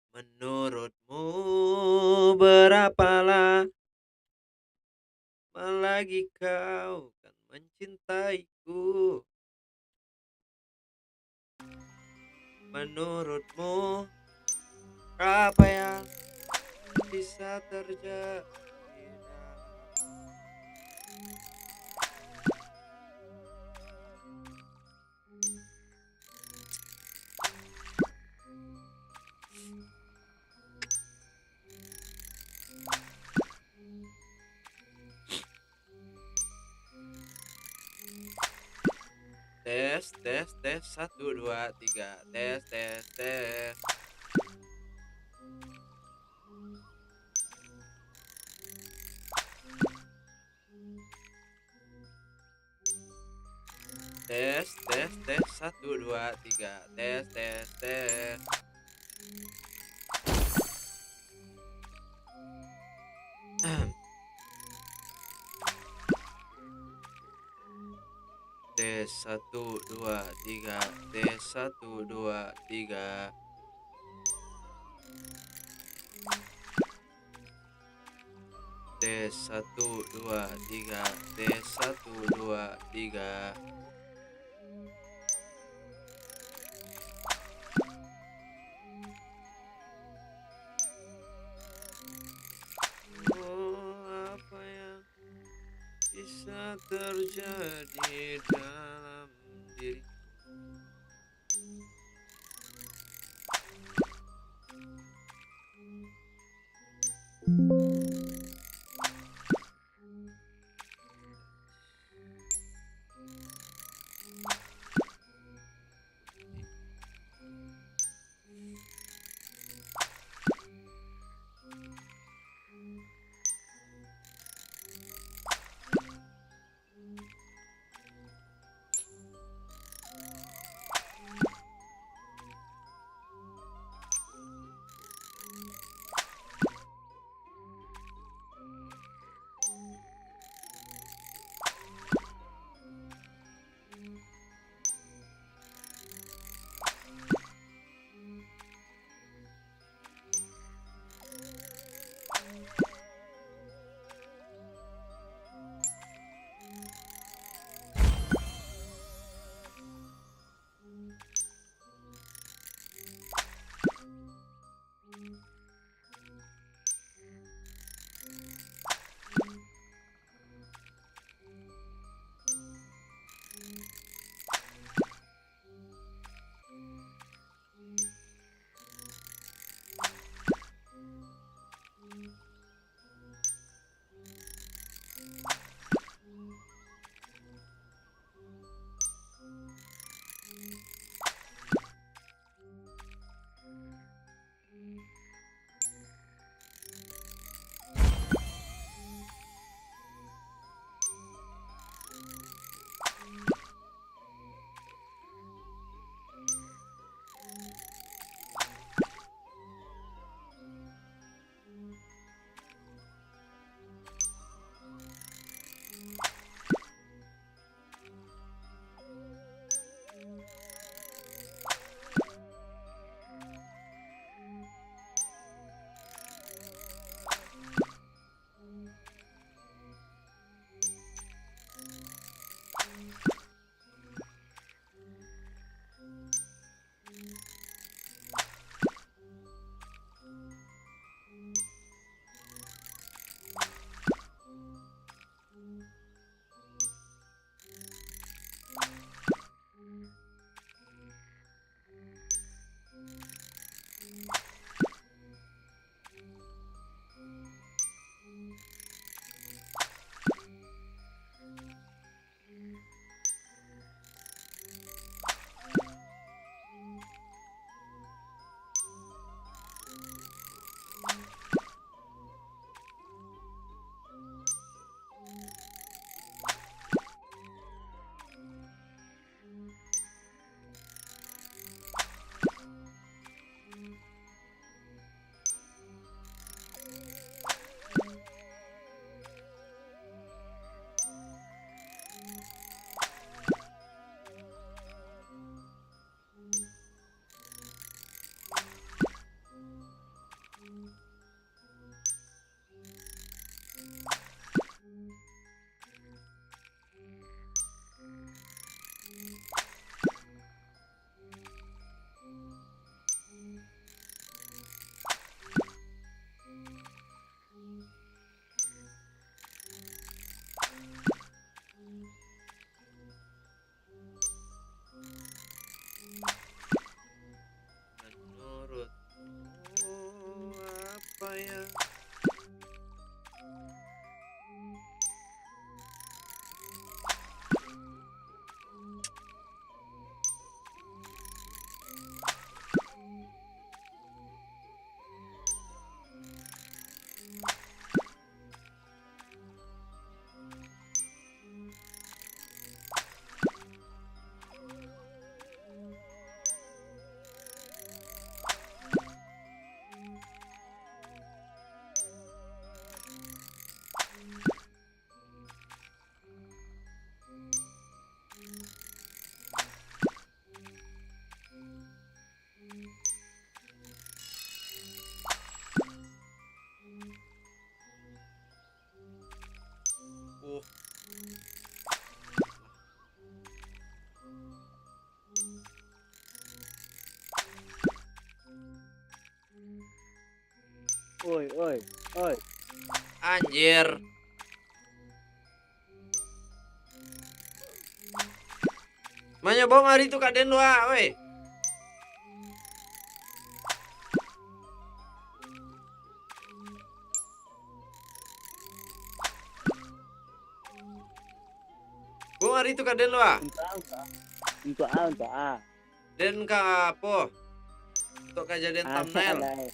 Menurutmu berapa lama lagi kau kan mencintaiku? Menurutmu apa yang bisa terjadi tes tes tes 1 2 3 tes tes tes tes tes tes 1 2 3 tes tes tes tes 1 2 3 tes 1 2 3 tes 1 2 3 tes 1 2 3 Oh, apa yang bisa terjadi dalam diri. Uh, Oi, oi, oi. anjir. Mana bom hari tu Kak Den lu ah, weh. Bom hari tu Kak Den lu ah. Untuk A. Den ka apa? Untuk kejadian thumbnail. Alay.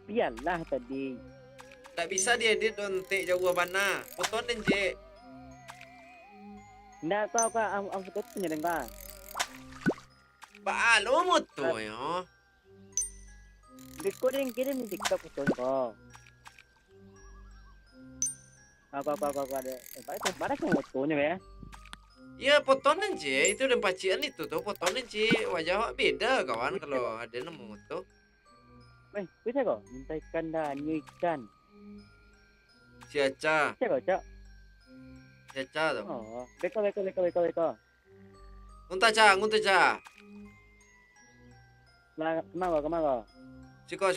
Biarlah tadi. Tak bisa diedit dontek jauh bana. Foton den je. Ndak kau am foto punya dengar. Ba lo moto yo. Recording kirim di TikTok foto kau. Kau ada. Baik yang fotonya ya. Ya foton den je. Itu den pacian itu tuh foton den je. Wajah beda kawan kalau ada nemu moto. Bisa kau minta ikan dah, new ikan. Si Aca. Bisa kau cak. Si Aca tuh. Oh, beko. Ngunta Ca. Kemana? Siko.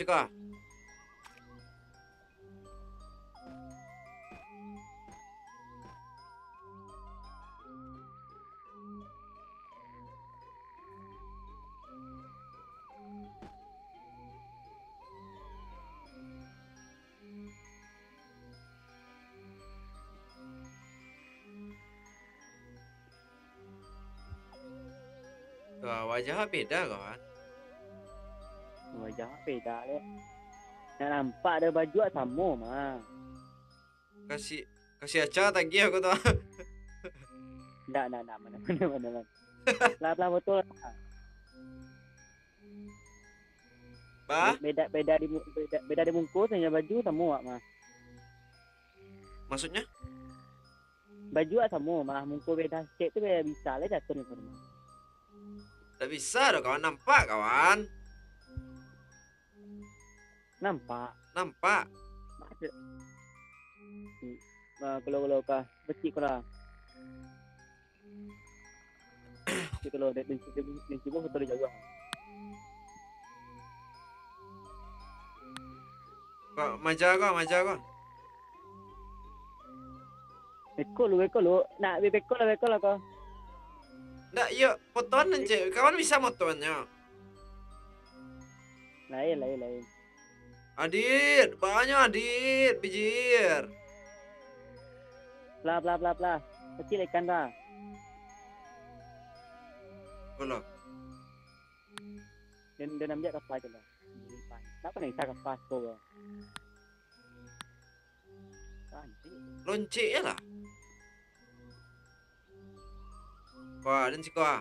Tuh, wajah beda kawan. Wajah beda le. Nak nampak ada baju sama mah. Kasih Aca tagih aku tuh. Ndak mana. Lah betul. Bah? Beda di bungkus hanya baju sama mah. Maksudnya? Baju sama mah, bungkus beda sikit tu bisa lah jatuh ni semua. Tak bisa dong kawan, nampak kawan. Nampak. Maksud. Kalau kah becik kau. Jadi kalau dia cuba foto dia jauh. Kau maja kau. Beko lu. Nak beko lah kau. Nggak, yuk fotoan aja. Kawan bisa motoannya. Lain. Adit, banyak bijir. Bla. Kecil ikan dah. Belum. Dia nampak kapal je lah. Tak pernah isa kapal kau. Lonce ya lah. Wah, dan si kau.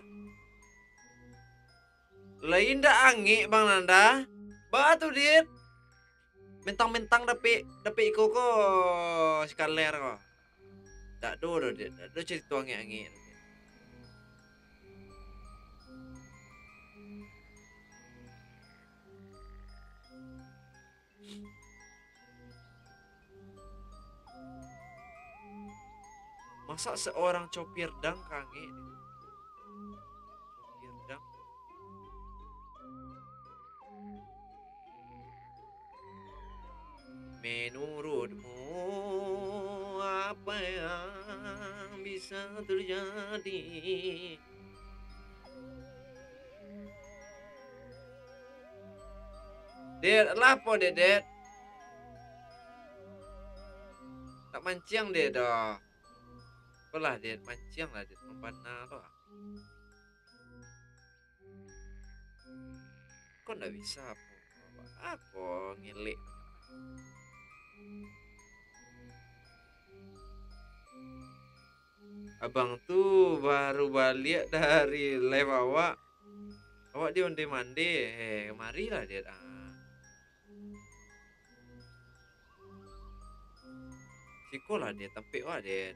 Lain dah angin bang Nanda. Batu dit. Mentang-mentang dapet koko sekaler kok. Tak do dit. Tak do cerita angin. Masa seorang copir dang kange? Copir dang. Menurutmu apa yang bisa terjadi? Ded, lapo Ded? Tak mancing Ded dah. Apalah Ded, mancing lah Ded, membana tu. Kau ndak bisa apa ngelik. Abang tuh baru balik dari live awak. Awak di onde mande. Marilah dia. Sikolah dia tapi wah dia.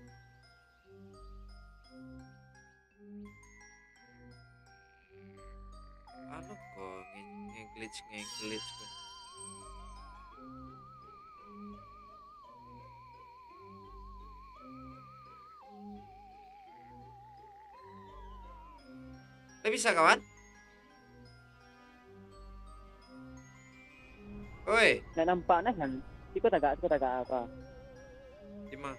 Anu Glitch ngeng glitch ko. Bisa kawan? Oi, Nak nampak nak kan? Siko tagak apa? di mana?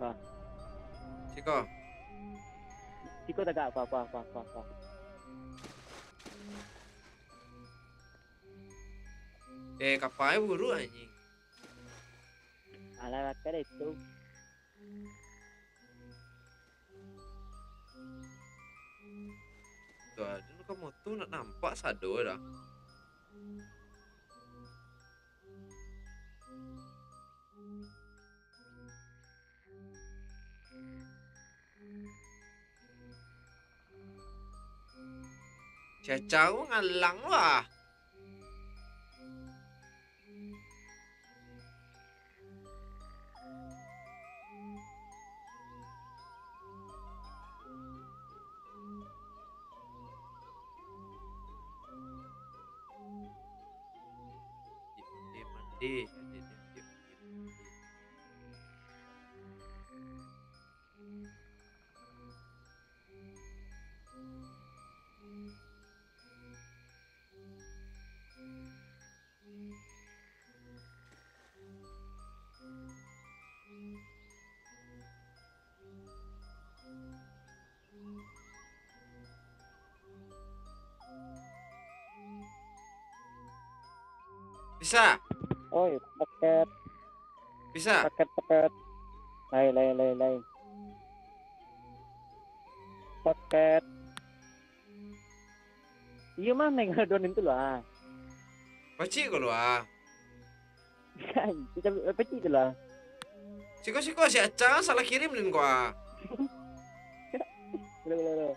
Apa? Siko. Siko tagak apa? Kapai buru anjing. Alah kata itu. Tuh, dulu kamu tuh nak nampak sado dah. Cacau ngalang lah. Mandi. Bisa? Oi, paket. Bisa? Paket. Lai. Paket. Iya mah neng adon itu lah. Pacik ko ah. Kan, kita peci itu lah. Siko si Acang salah kirim nih ko ah. Lo.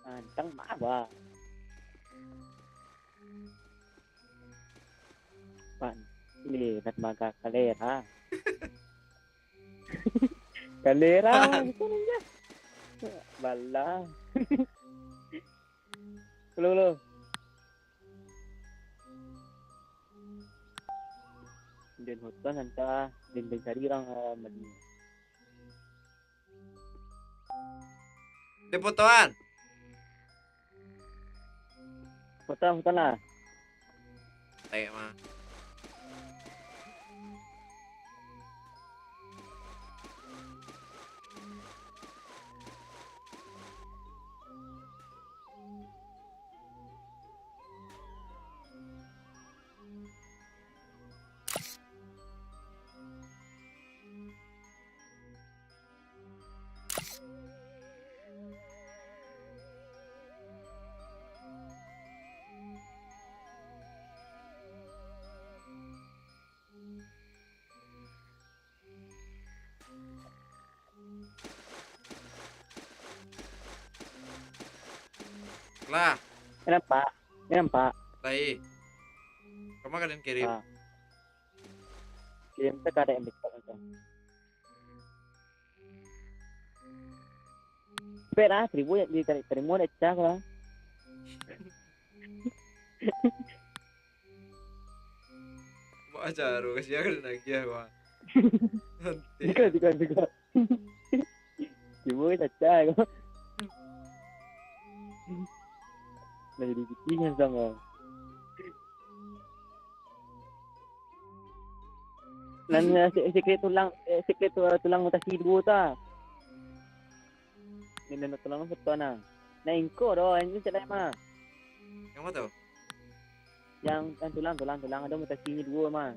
Antang mah ba. Pan, lihat maka kalera. Kalera, itu ninja. Bala. Lo. Din hutan anta, din cari orang madi. Deputuan. Hutan lah. Tayo mah. Lah, Nampak. lai. Kamu kalian kirim. Kirim sekadar yang dekat itu. Espera, terima de chat lah. Baca ro kasi ako lagi ako. Dika. Terima de chat ko. Lagi dibikingan sama. Nan sekret tulang mutasi dua ta. Ini nak tulang betul na. Na ingko do, ini celai mah. Yang mana tuh? Yang tulang ada mutasinya dua mah.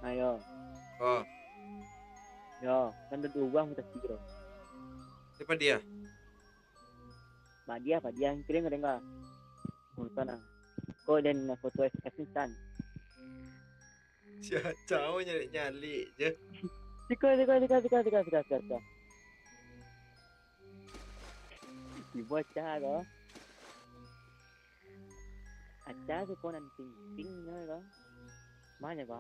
Ayo. Oh, Yo, kan ada dua mutasi do. siapa dia? Pak dia yang kirim ada enggak? Betul na. Kau dan foto assistant. Si Acau nyali je. Sika. Ibu acah ko. Acah tu pun nanti tinggal ko. Mana ko?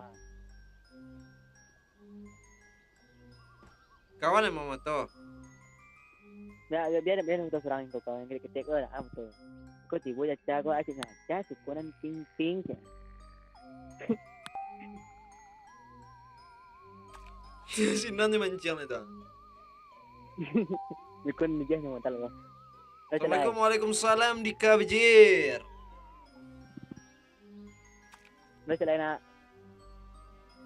Kawan yang mau moto. Biar untuk seorang kau yang ketik kau lah betul. Kau tiba caca kau asyik ngaca sukunan ping je. Sinan ni mancing itu. Bikun ni je yang mental kau. Assalamualaikum, waalaikumsalam Dika Bijir. Lo celai nak.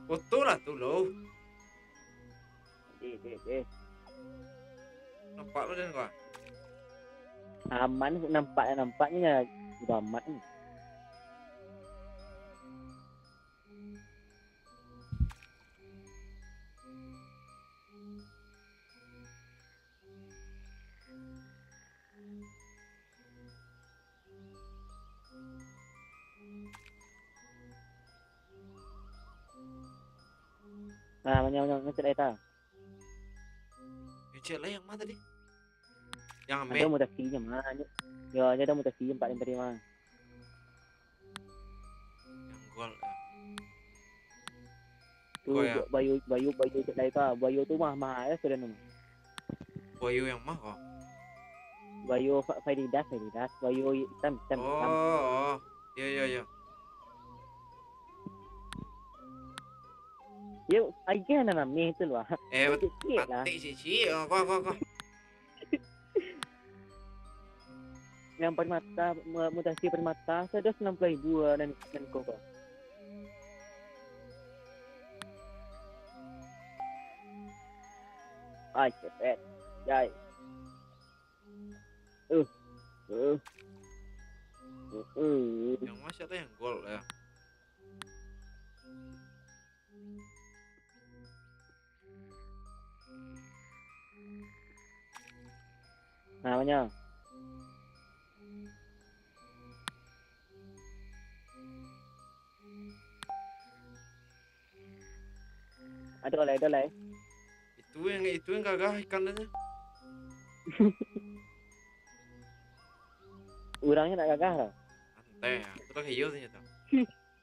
Betul lah tu lo. Nampak lo dan kau. Aman nampaknya gamat ni. Nah, macam celai tak? Cek lah yang mana tadi? Yang Ada ambil. mutasinya mana? Ya, ada mutasi 4 yang terima. Yang gol. Tu Bayu celai tak? Bayu tu mah ya sudah nama. Bayu yang mah kok. Bayu Faridas. Bayu hitam. Oh. Ya. Ya, aja nama ni tu lah. Betul lah. Tik cik. Kau. Yang permata mutasi permata sudah 90,000 dan kau. Ai cepet. Jai. Yang mas ada yang gol ya. Namanya. Ada oleh. Itu yang gagah ikannya. Orangnya nak gagah lah. Santai ya. Itu lah hijau ternyata.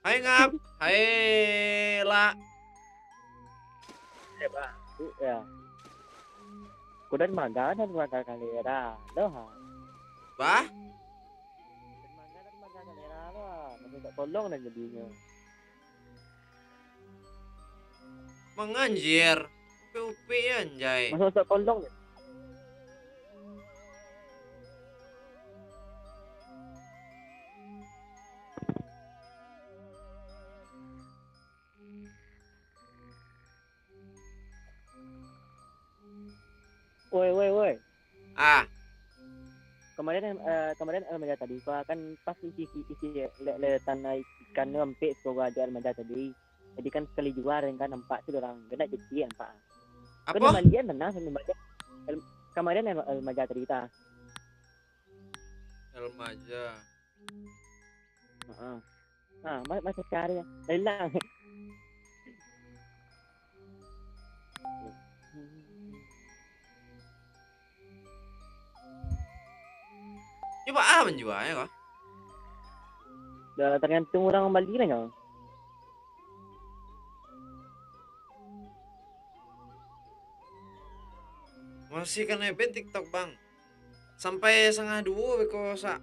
Hai ngap. Hai la. Ya. Kau dan maga kali era. Dah. Bah? Dan maga kali era lah. Masih tak tolong dan jadinya. Menganjir. UP anjay. Masih tak tolong. Woi. Ah. Kemarin Almada tadi kan pas isi le tanah ikan empik sekolah di Almada tadi. Jadi kan sekali jual kan nampak tu orang kena jadi nampak. Apa? Kena mandian tenang sambil baca. Kemarin Almada cerita. Elmaja. Masih cari ya. Hilang. Coba menjualnya kok. Dah tergantung orang Bali kan. Masih kan event TikTok bang. Sampai 1:30 beko sa.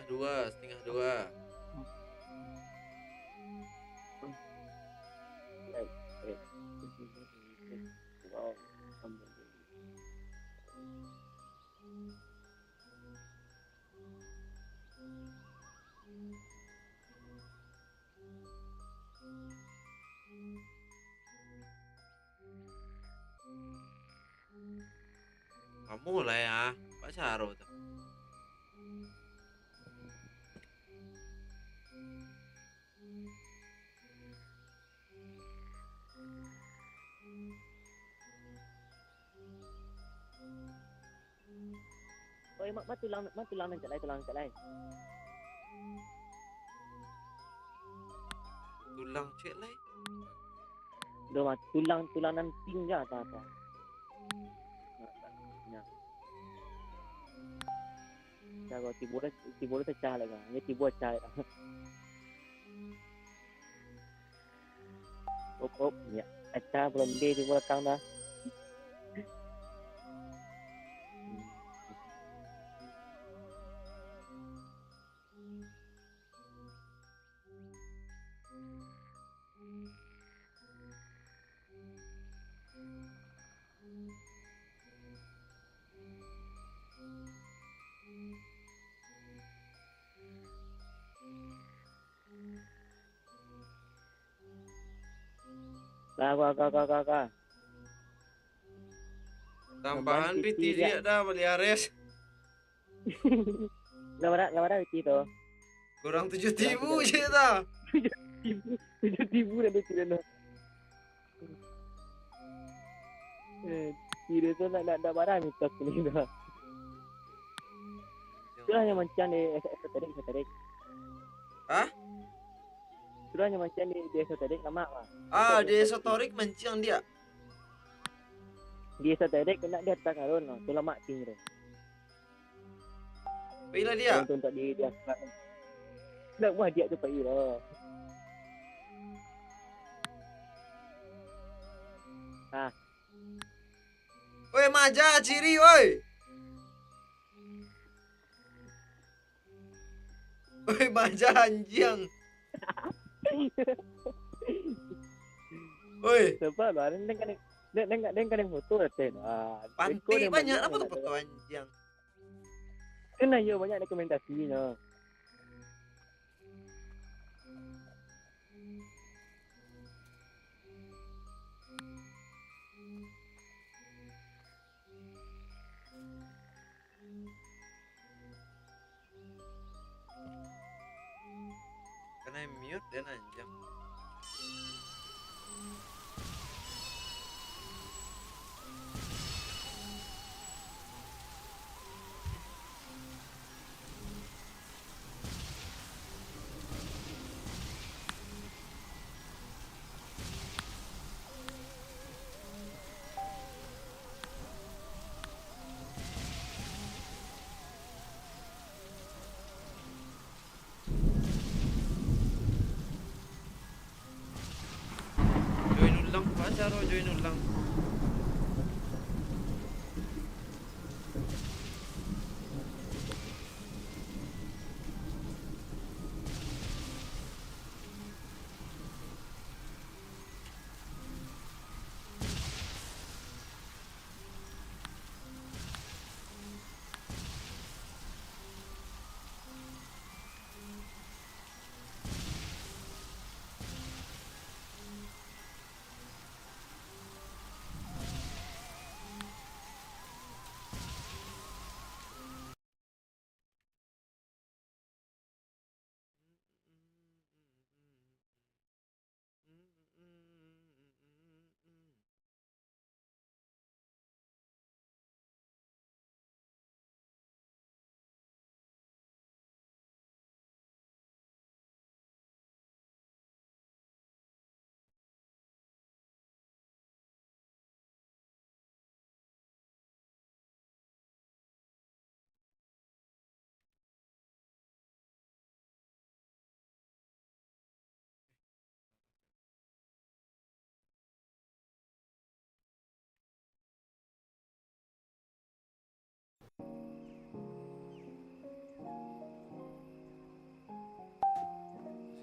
Setengah dua. Kamu lah ya, Pak Syaro tuh. Oi, mak tulang nan cak lai. Tulang cek lah. Dah mak tulang nan ping je apa. Ya. Jago tibur pecah lagi. Ini tibur pecah. Up ya. Acha belum di belakang dah. Kak. Tambahan PT PT dia dah beli Ares. Lawara PT tu. Kurang 7.000 je dah. 7,000 dah kira dah. Kira tu nak barang mitos ni dah. Itu hanya macam di esoterik. Hah? Itu hanya macam di esoterik nama lah. Di esoterik menciang dia. Di esoterik kena dia tak karun no. Tu lama tinggi. Bila dia? Untuk dia nak buat dia tu pergi lah. Oi, maja ciri oi. Oi, maja anjing. Oi, Sebab lah dengan foto ten. pantik banyak apa tu foto anjing. Kena ya banyak dokumentasi no. Kena mute dan anjing. Join ulang pacar join ulang.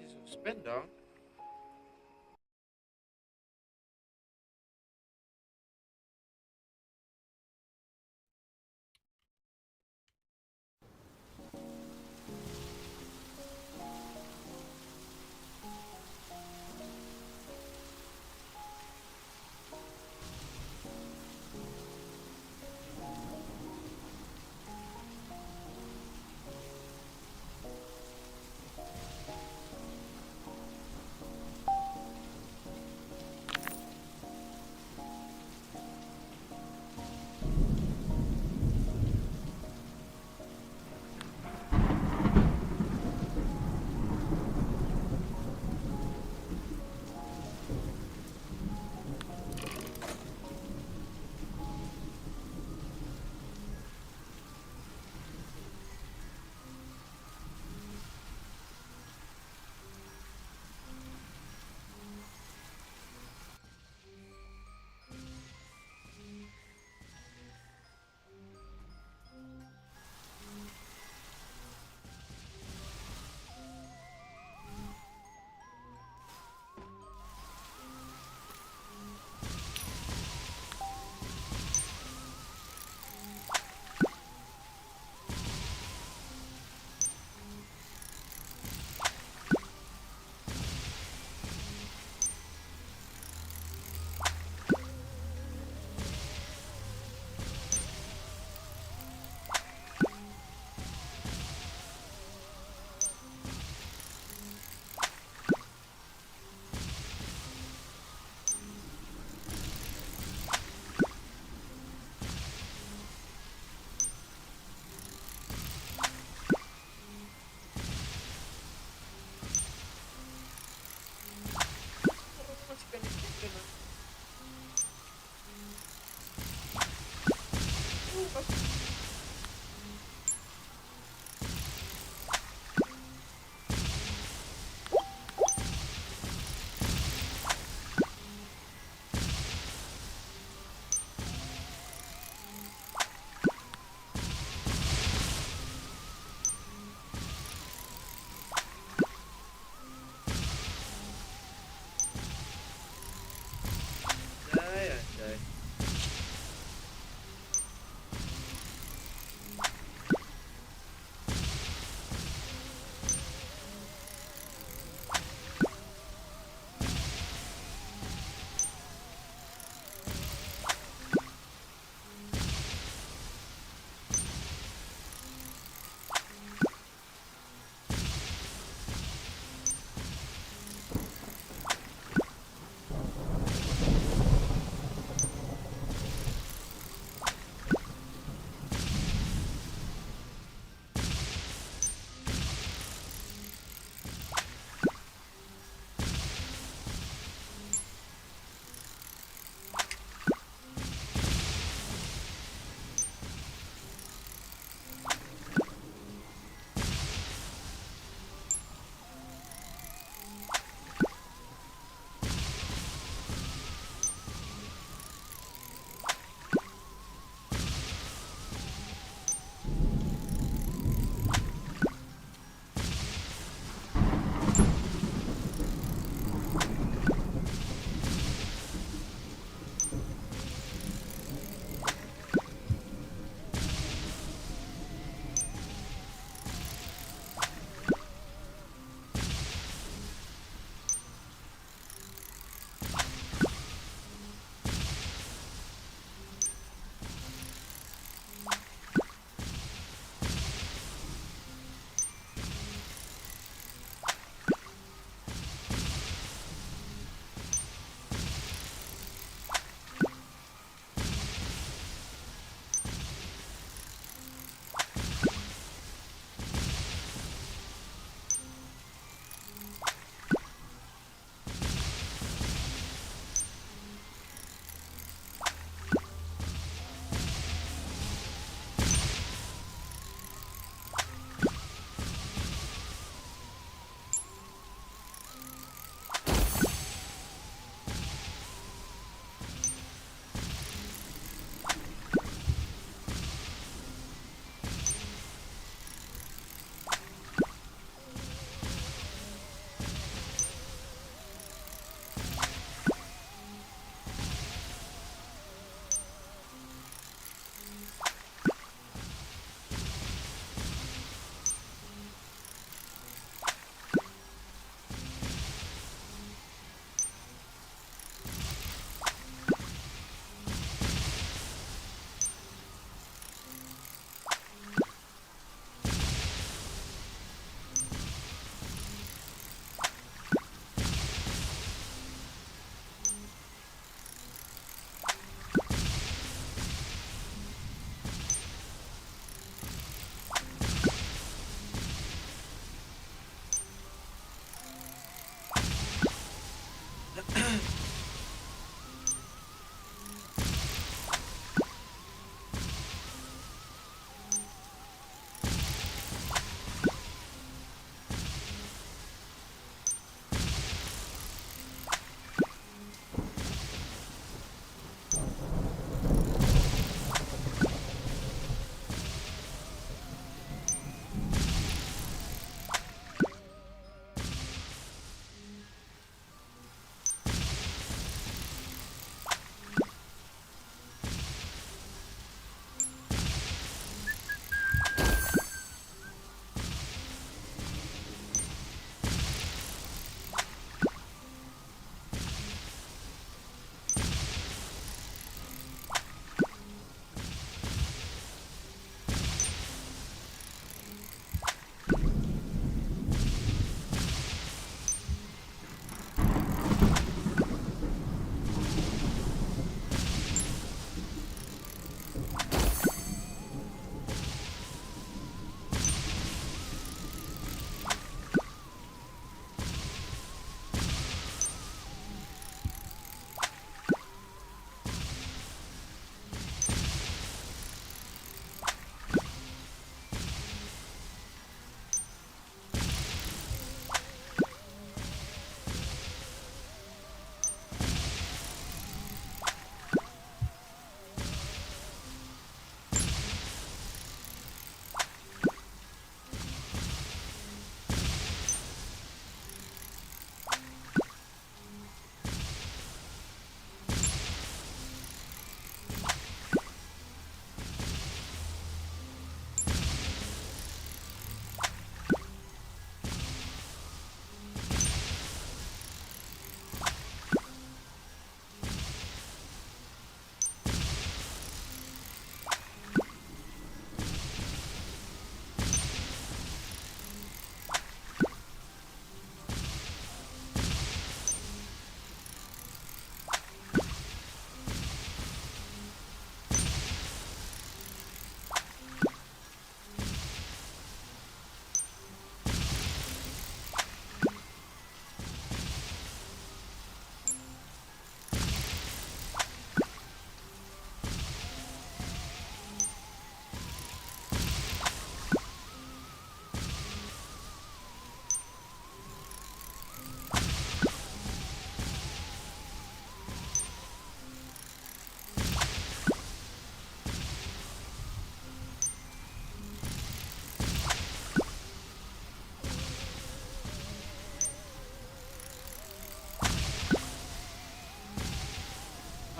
Si suspend dong. Santai.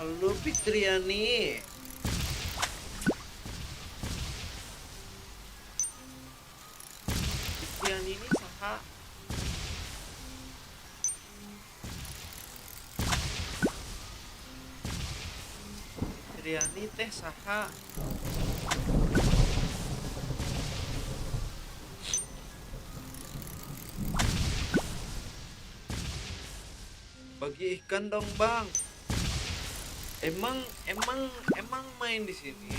Halo Fitriani. Fitriani ini saha? Fitriani teh saha? Bagi ikan dong bang. Emang main di sini.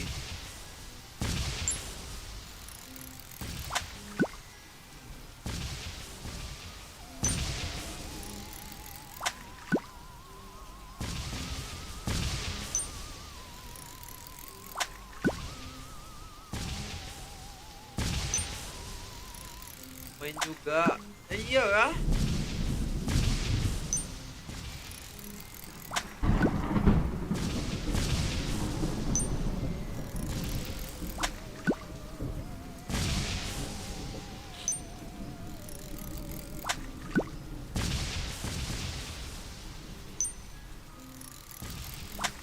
Main juga. Iya kah?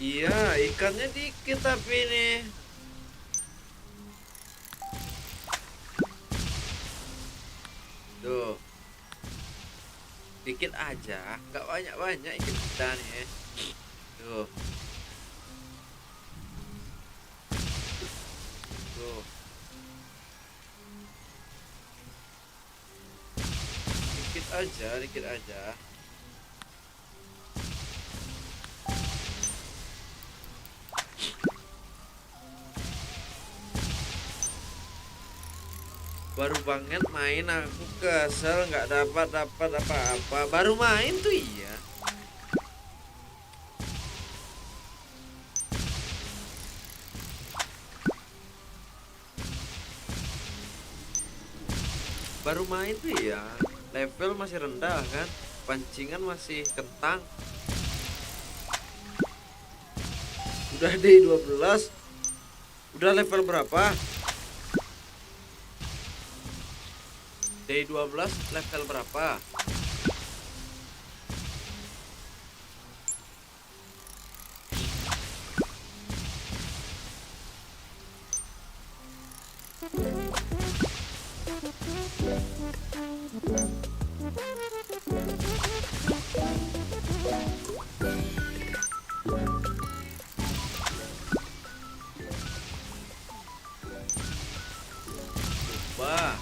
Iya, ikannya dikit tapi nih. Tuh. Dikit aja, nggak banyak-banyak ikan kita nih. Tuh. Tuh. Dikit aja. Baru banget main, aku kesel nggak dapat apa-apa. Baru main tuh iya. Baru main tuh ya. Level masih rendah kan. Pancingan masih kentang. Udah day 12. Udah level berapa? Day 12 level berapa? Wah.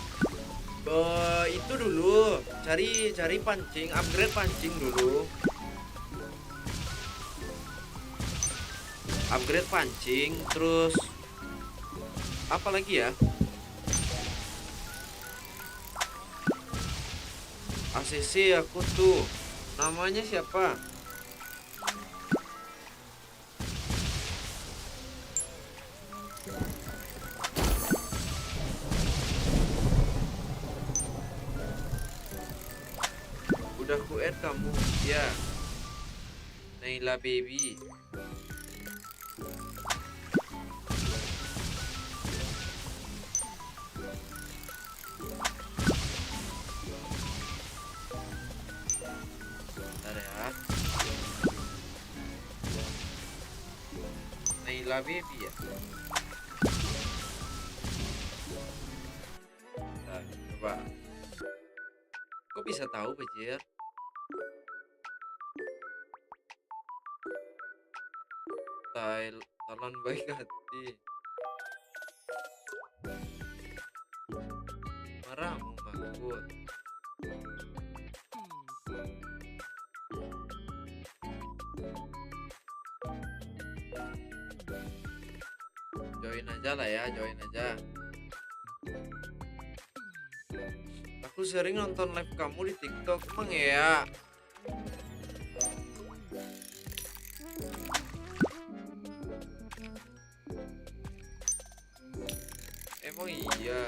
Itu dulu cari pancing, upgrade pancing dulu. Upgrade pancing, terus apa lagi ya? ACC aku tuh. Namanya siapa? Udah ku add kamu. Ya. Naila baby. Bentar ya. Naila baby ya. Bentar, coba. Kok bisa tahu, Bajir? Talon baik hati. Marahmu Mahfud. Join aja lah ya, join aja. Aku sering nonton live kamu di TikTok, emang ya? Emang iya.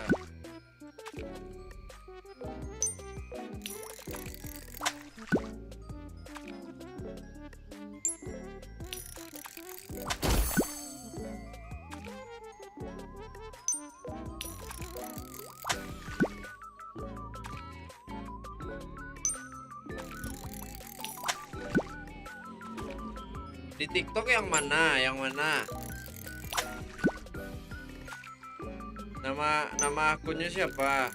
Di TikTok yang mana? Yang mana? Nama akunnya siapa?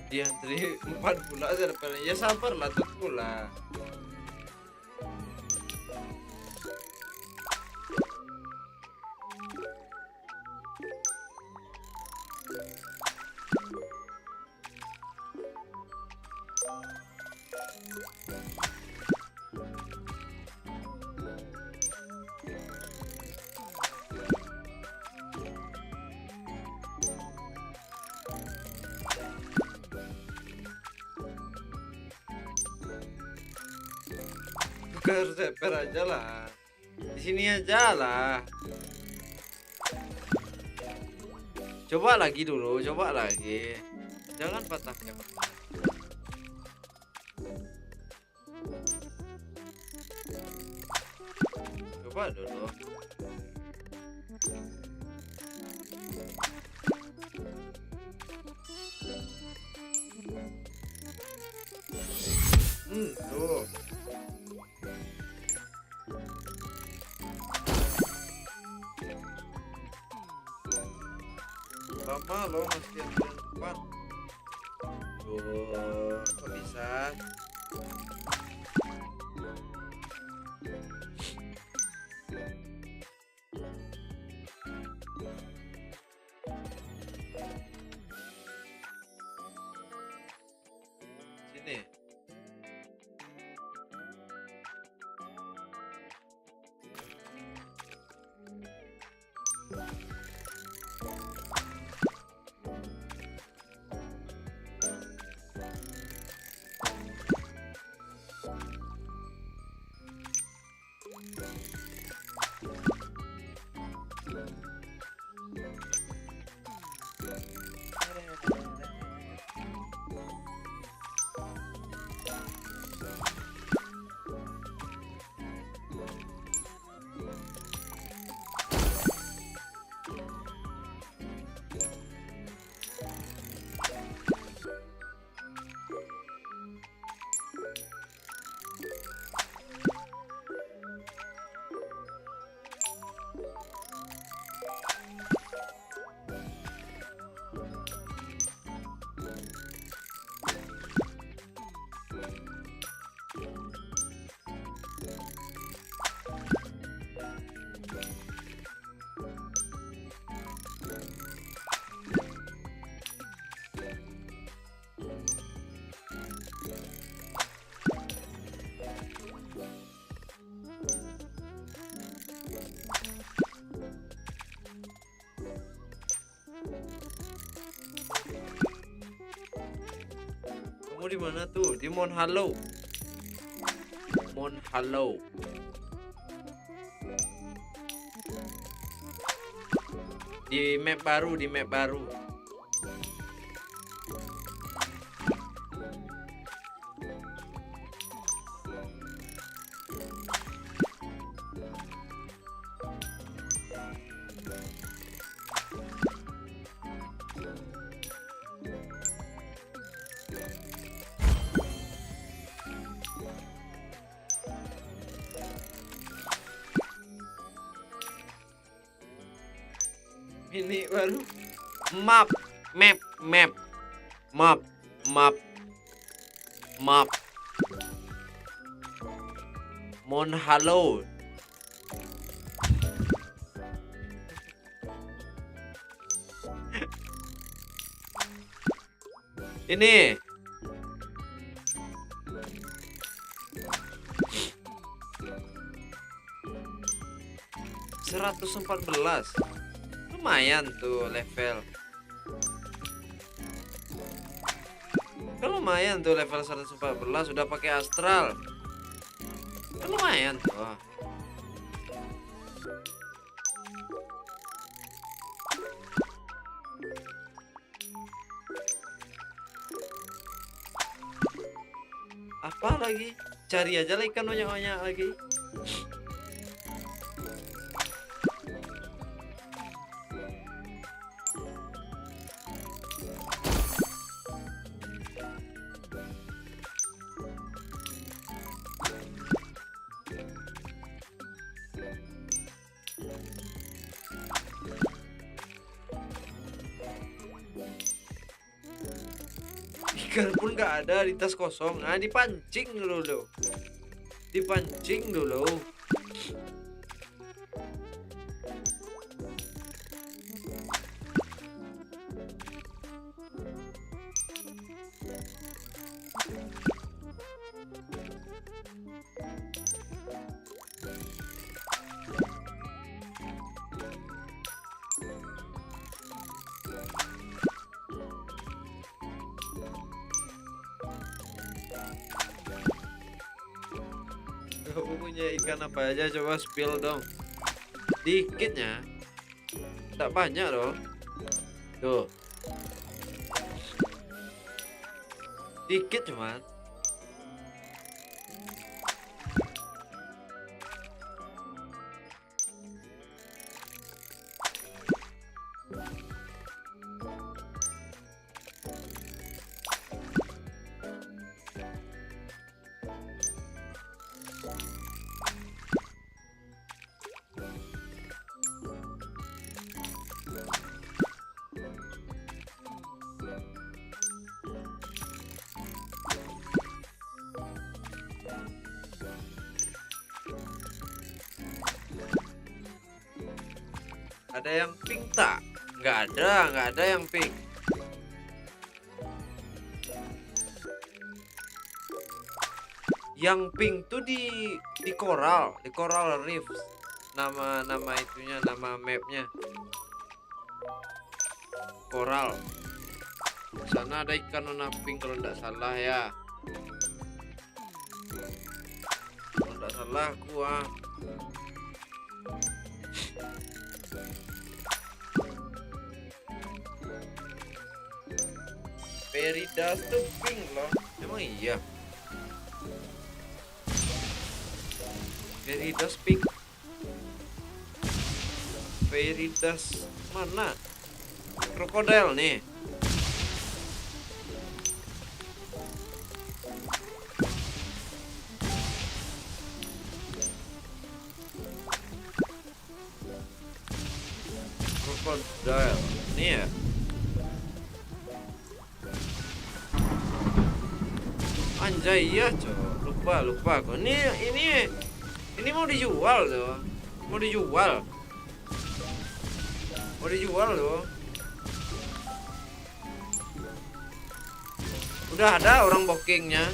Diantri 4 pula depan. Ya sabarlah tuh pula. Ke server aja lah. Di sini aja lah. Coba lagi dulu, coba lagi. Jangan patahnya. Coba dulu. Tuh. Lama loh masih yang depan. Tuh, kok bisa? Sini. Kamu di mana tuh? Di Mount Hollow. Mount Hollow. Di map baru, di map baru. Ini baru map Mount Hollow. Ini 114. Lumayan tuh level. Kan lumayan tuh level 114 sudah pakai astral. Kan lumayan tuh. Apa lagi? Cari aja lah ikan banyak-banyak lagi. Ikan pun nggak ada di tas kosong. Nah, dipancing dulu. Dipancing dulu. Kamu punya ikan apa aja, coba spill dong. Dikitnya, tak banyak loh. Tuh, dikit cuman. Ada yang pink tak? Nggak ada yang pink. Yang pink tuh di Coral Reefs. Nama itunya, nama mapnya. Coral. Sana ada ikan warna pink kalau nggak salah ya. Kalau nggak salah gua. Peridas tuh pink loh. Emang iya. Peridas pink. Peridas mana? Krokodil nih. Krokodil. Nih ya. Anjay, iya cok, lupa kok. Ini mau dijual tuh, mau dijual tuh. Udah ada orang bookingnya.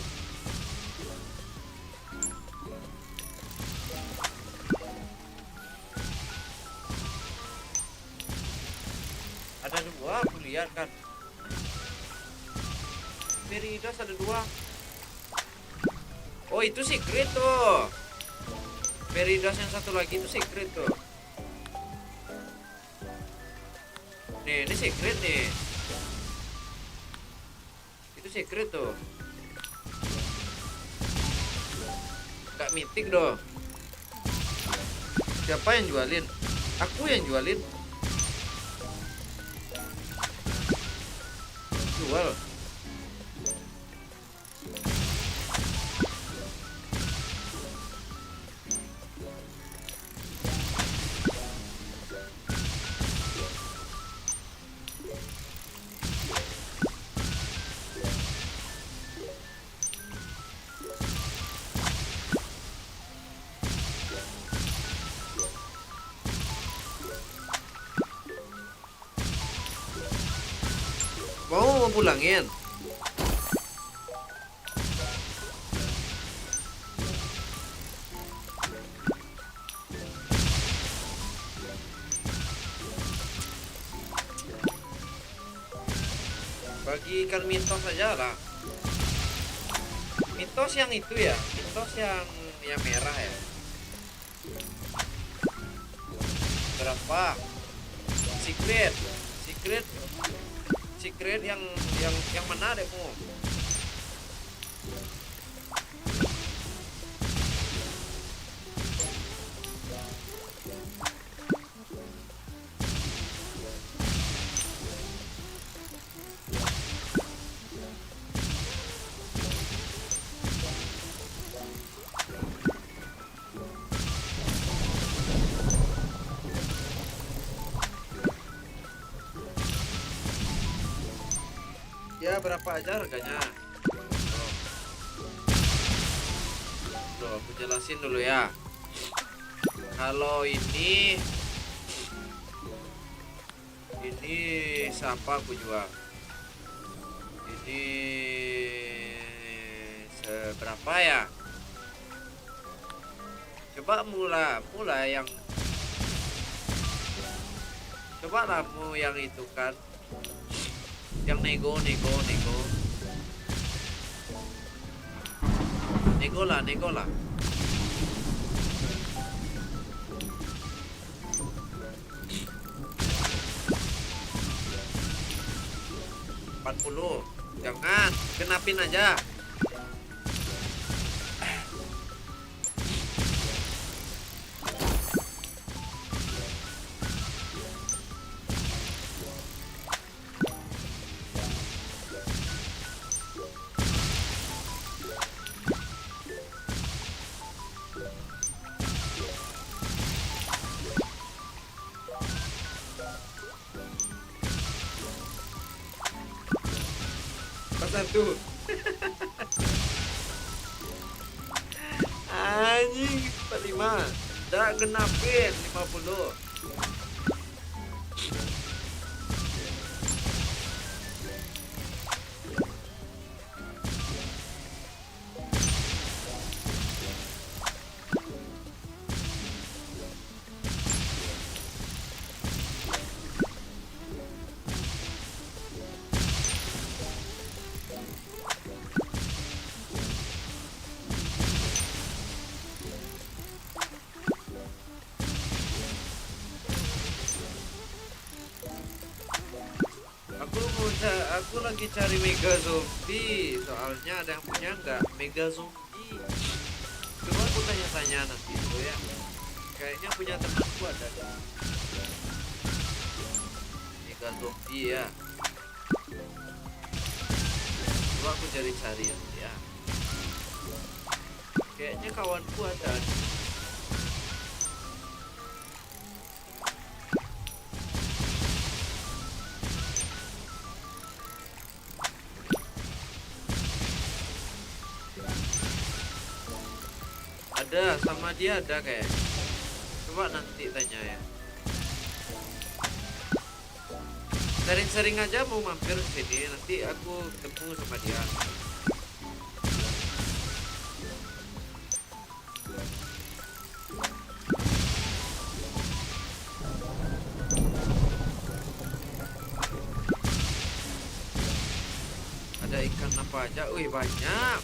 Ada dua, aku lihat kan. Peridas ada dua. Oh, itu secret tuh. Peridas yang satu lagi itu secret tuh. Nih, ini secret nih. Itu secret tuh. Gak mythic doh. Siapa yang jualin? Aku yang jualin. Jual. Mau pulangin? bagi ikan mitos aja lah. Mitos yang itu ya, mitos yang merah ya. Berapa? Secret, secret, secret yang mana adekmu? Ya berapa aja harganya? Loh, aku jelasin dulu ya. Kalau ini siapa aku jual? Ini seberapa ya? Coba mula yang coba kamu yang itu kan, yang nego lah 40. Jangan, genapin aja. Satu. Anjing 45. Dah genapin 50. Aku lagi cari mega zombie, soalnya ada yang punya nggak mega zombie. Coba aku tanya-tanya nanti dulu ya. Kayaknya punya temanku ada deh. Mega zombie ya. Coba aku cari-cari nanti ya. Kayaknya kawanku ada. Ada, sama dia ada kayak. Coba nanti tanya ya. Sering-sering aja mau mampir ke sini, nanti aku ketemu sama dia. Ada ikan apa aja? Wih, banyak.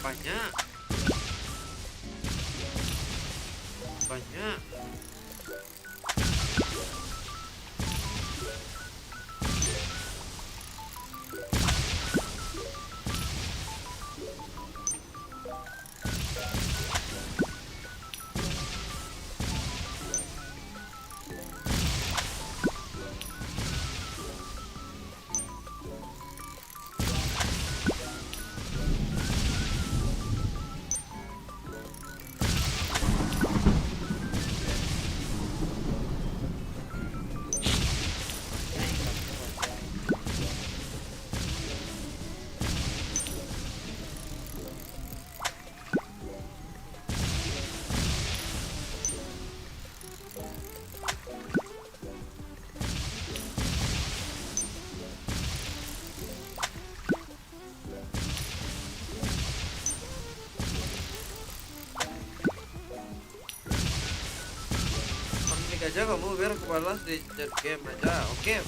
Aja kamu biar aku balas di chat game aja. Oke.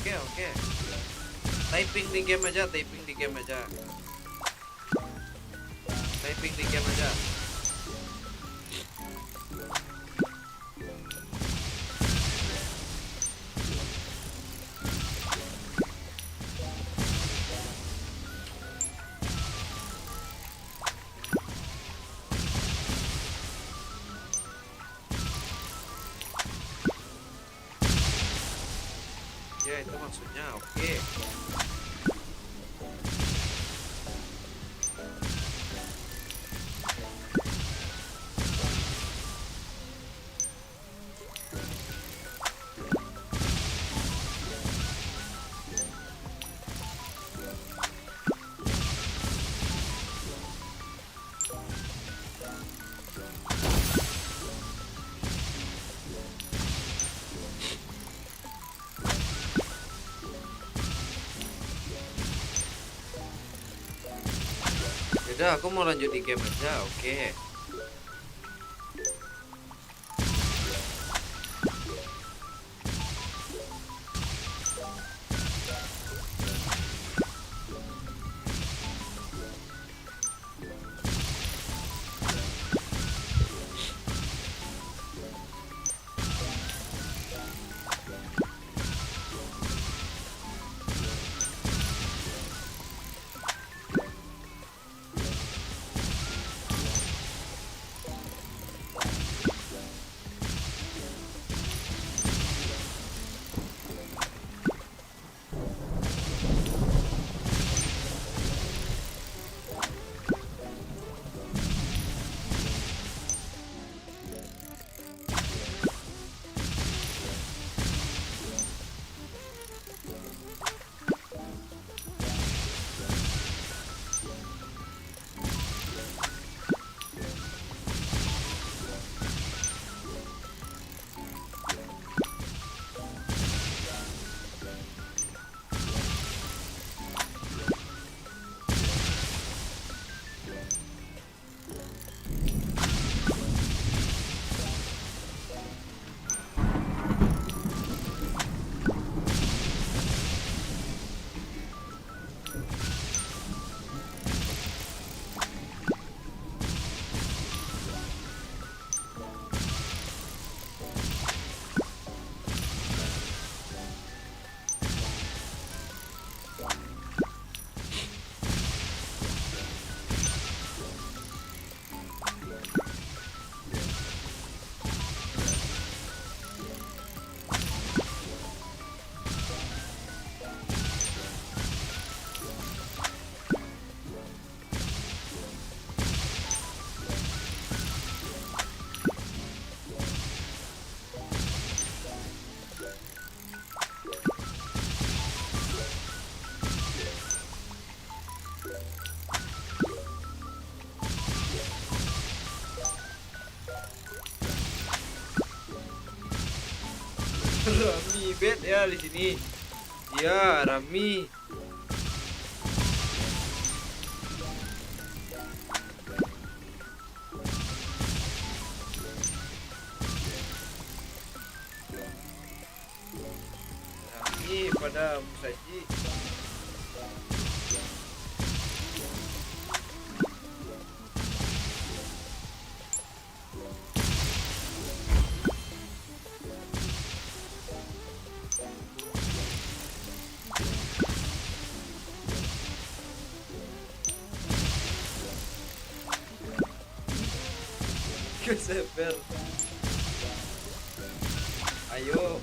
Typing di game aja. game aja. Typing di game aja. Ya itu maksudnya oke. Udah, aku mau lanjut di game aja, oke. Rami bet ya di sini. Ya, Rami. Rami pada Musaji. Keseper. Ayo.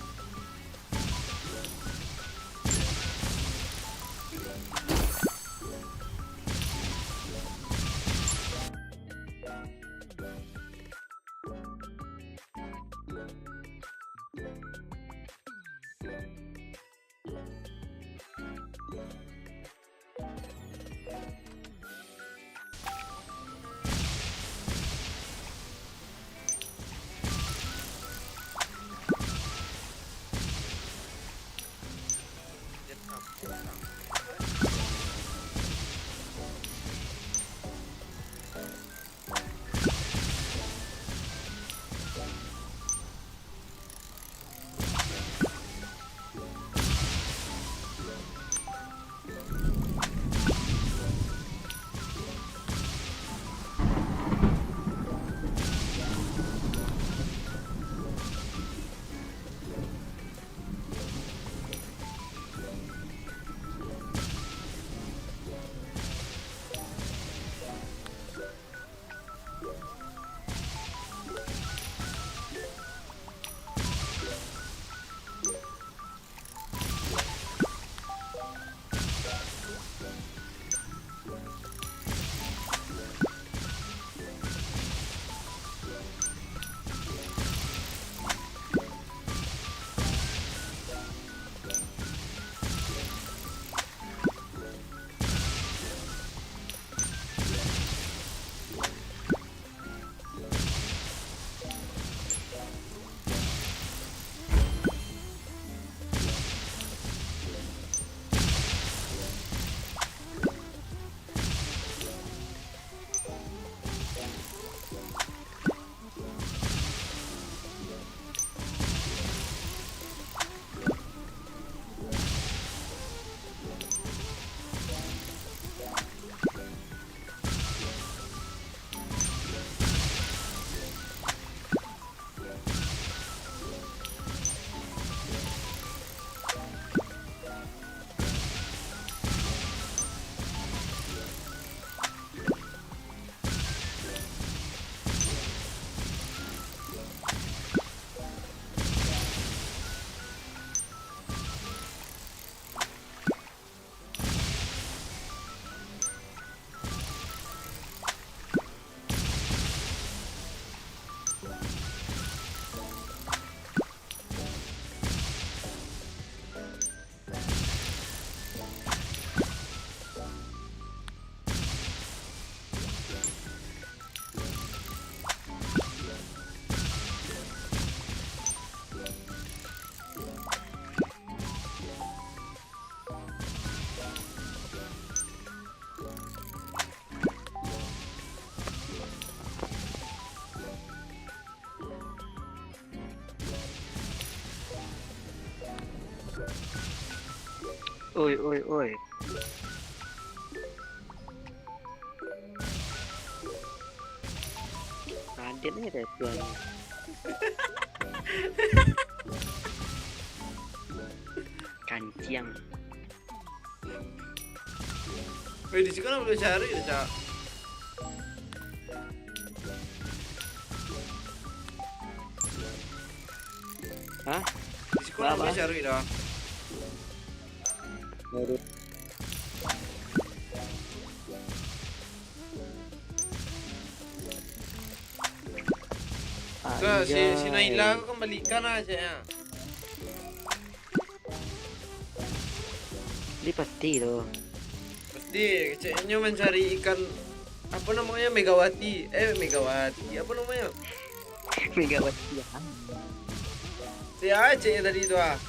Oi. Ada nih ada tuan. Kanciang. Wih, di sini belum cari ya, Cak. Hah? Di sekolah Apa? belum cari dah. Baru. Si Naila aku kembalikan aja ya. Ini pasti loh. Pasti kayaknya mencari ikan apa namanya Megawati. Apa namanya? Megawati ya. Si Aceh tadi itu ah.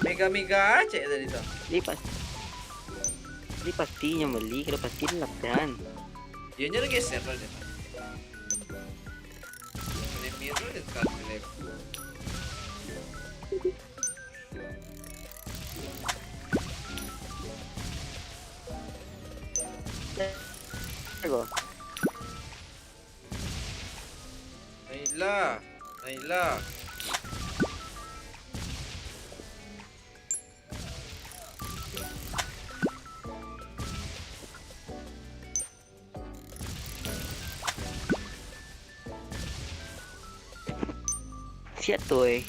Mega Aceh tadi itu. Ini pasti nyembeli kalau pasti latihan. Dia nyari geser lah dia. Ini mirror dia sekarang lagi. Ego. Naila. Siap tuh.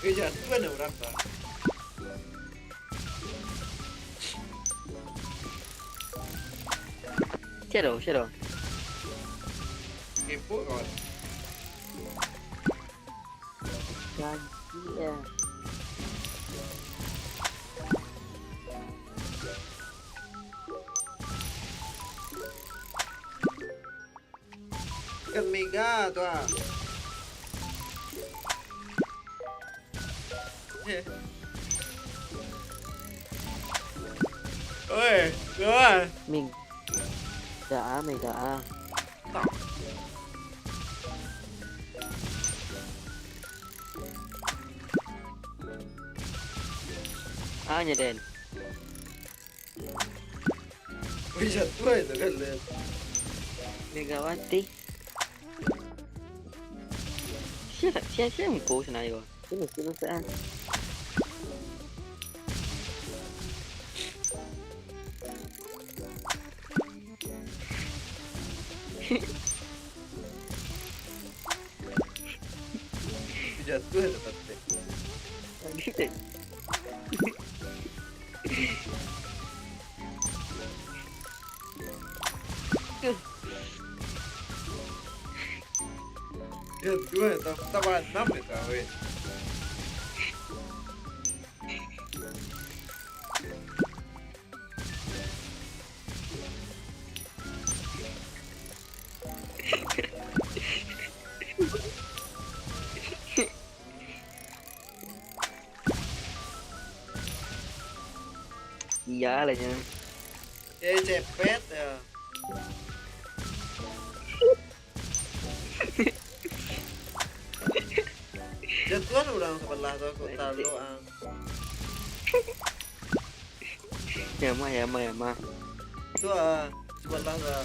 Jatuh kan orang kan. Siap dong. Kepo kawan. Ganti ya. Kan Mega tuh ah. Oi, kawan. Mega A. Tak. A-nya Den. Wih, jatuh itu kan lihat. Megawati. Siapa yang post na yun? Sino saan? Jatuh itu tapi. Gitu. Jatuh itu tambah 6 itu weh. Iya lah nya. Cepet ya. Jatuhan udah sebelah tuh aku tahu ang. Yama. Itu ah sebelah tuh.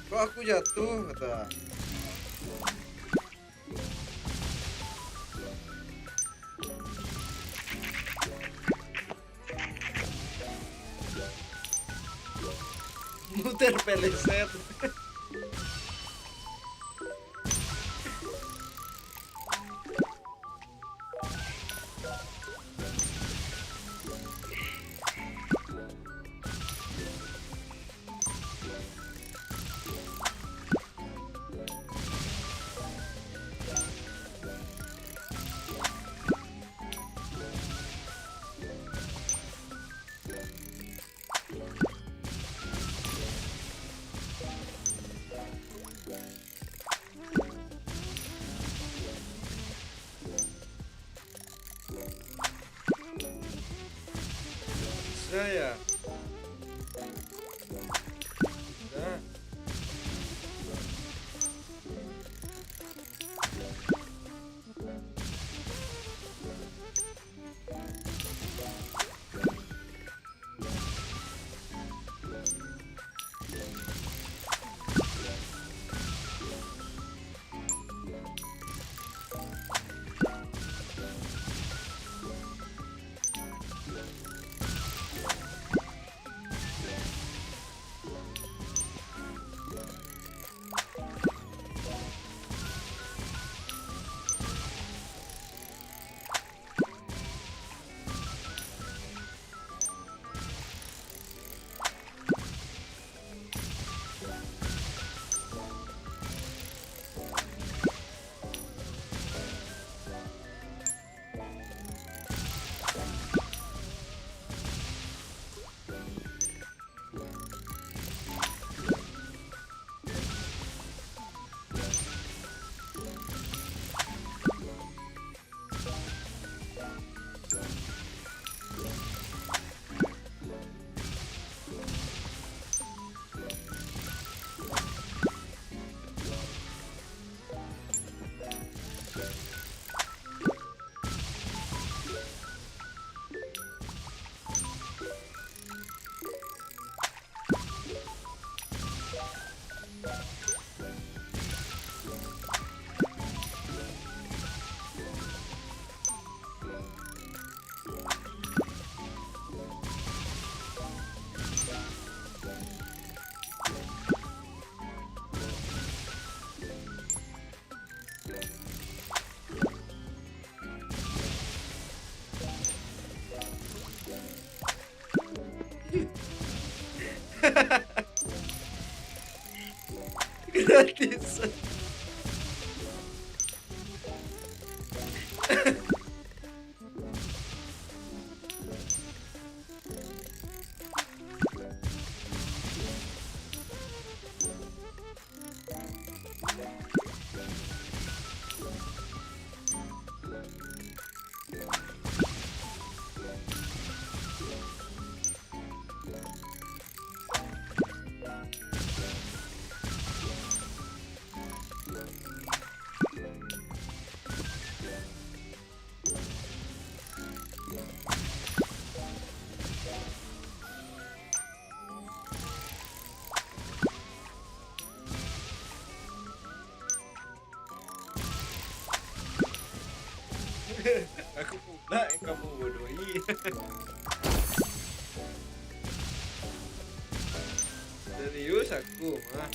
Kok aku jatuh kata. Muter peleset. Saya Gratisan. Aku pula yang kamu bodohi. Serius aku mah.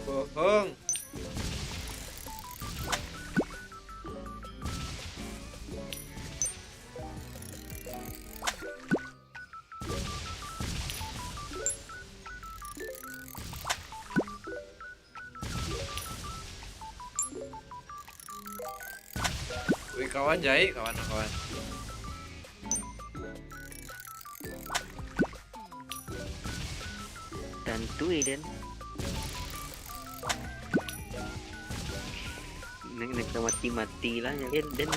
Bohong. Wih kawan Jai, kawan. Tentu Eden. Neng mati lah ya dan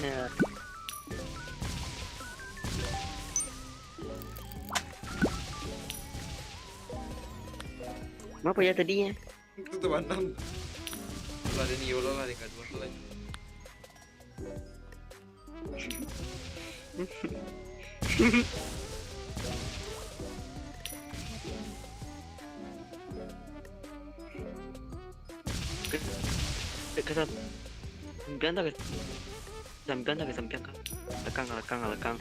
apa ya tadinya? Itu tuh bandang. Lah ada Niola lah di kedua selesai. Kesam ganda ke sampiang ka lekang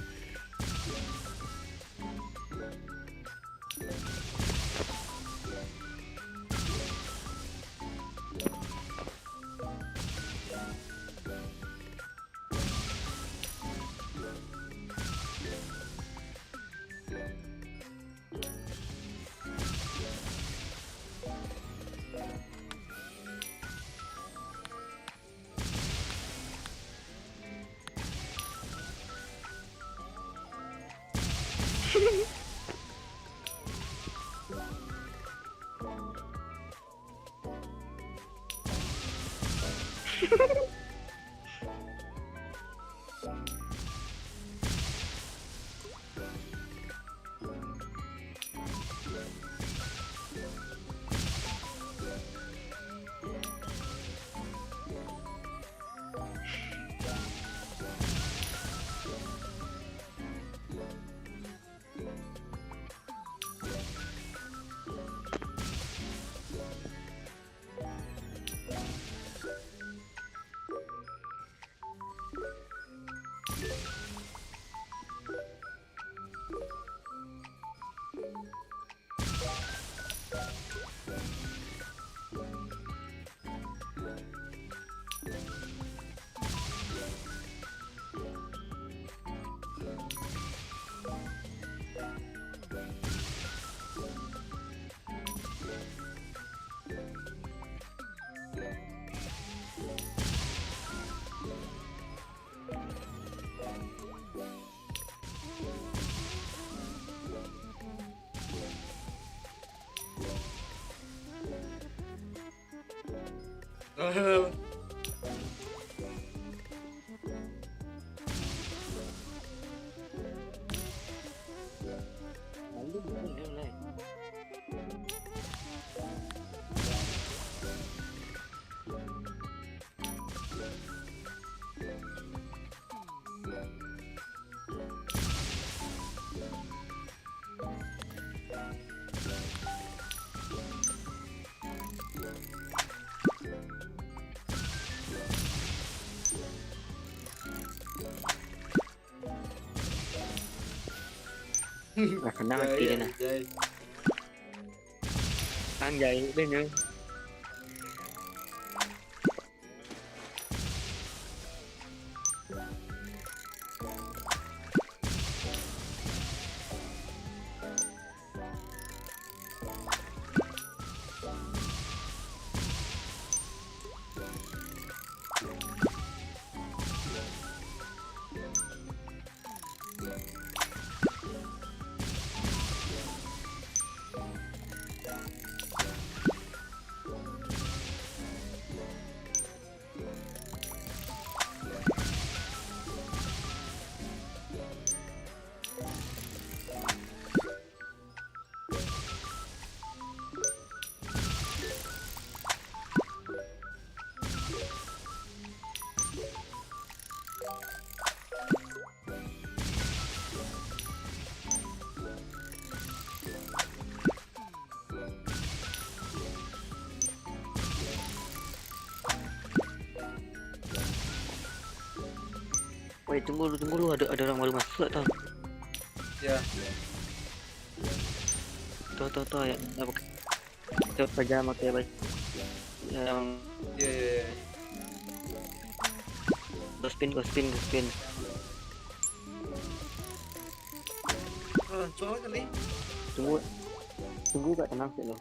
Nah, senang hati dia nah. Jai. Anjay, dia nya. Woi, tunggu lu, ada orang baru masuk tau. Ya. Tuh ya, apa? Coba pajama kayak baik. Yang Iya, iya, iya. go spin. Langsung kali. Tunggu gak tenang sih lo.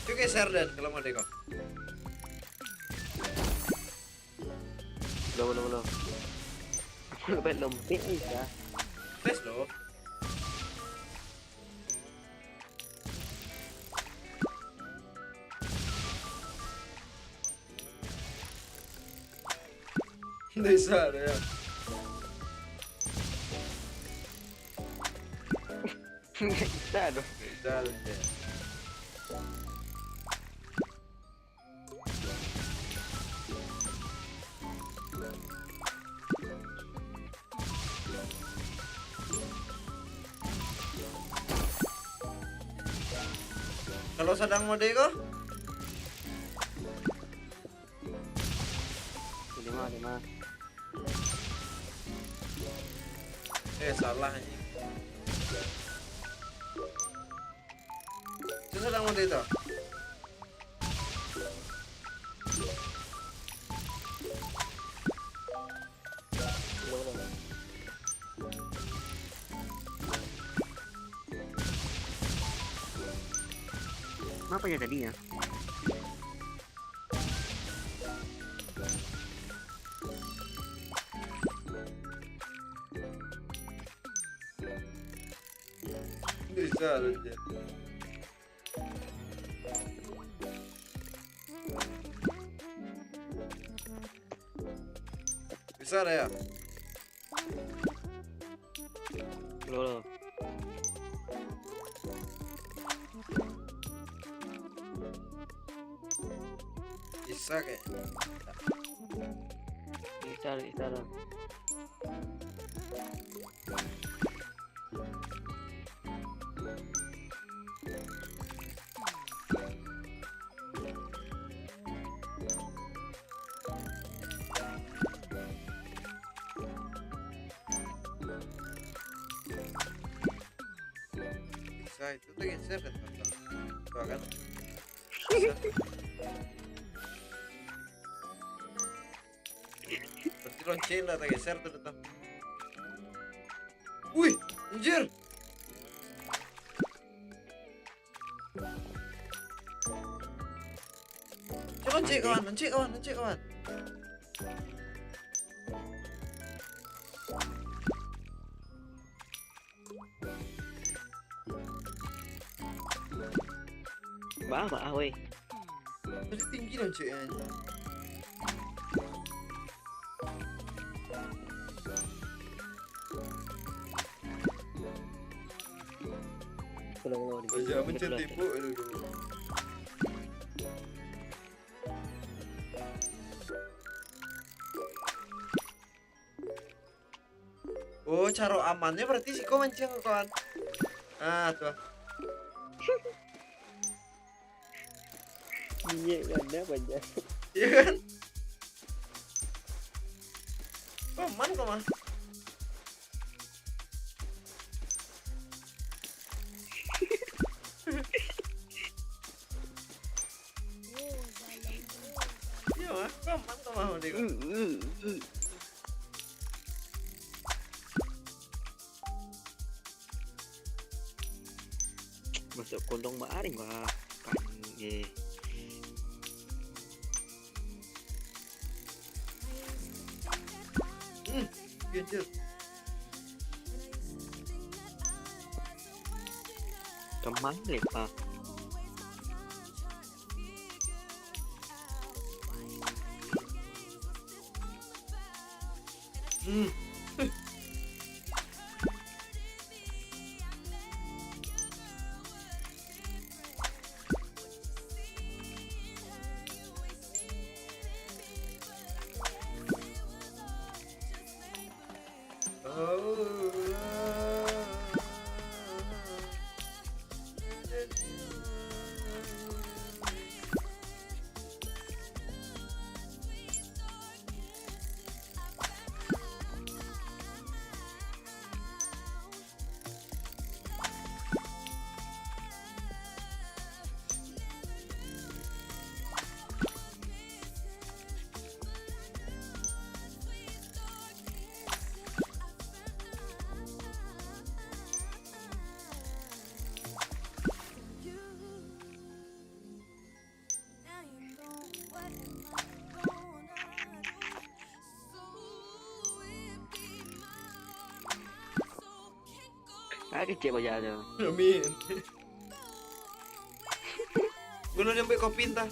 Cuy geser dan kalau mau deko. Belum. Lebih lempit aja. Tes lo. Bisa deh ya. Aduh. Bisa deh. Kalau sedang mode kok? 5. Salah anjing. Itu sedang mode itu. Apa ya tadi ya? Bisa aja. Bisa deh ya. Belum. Bisa kayaknya. Bisa. Bisa itu tuh geser kan teman-teman. Tuh kan. Bisa. Berarti lonceng lah geser tuh tetap. Wih, anjir. Lonceng kawan. Bah, weh. Tadi tinggi loncengnya. Belum. Jangan mencet tipu dulu. Oh, cara amannya berarti sih kau mancing kawan. Ah, tuh. Minyak mana banyak. Iya kan? Aman kok mah. Iya mah, aman kok mah dia. Masuk kondong baring pak. Kan ye. Gitu. Kemang leh pak. Kecil aja tuh. Amin. Guna nyampe kopi entah.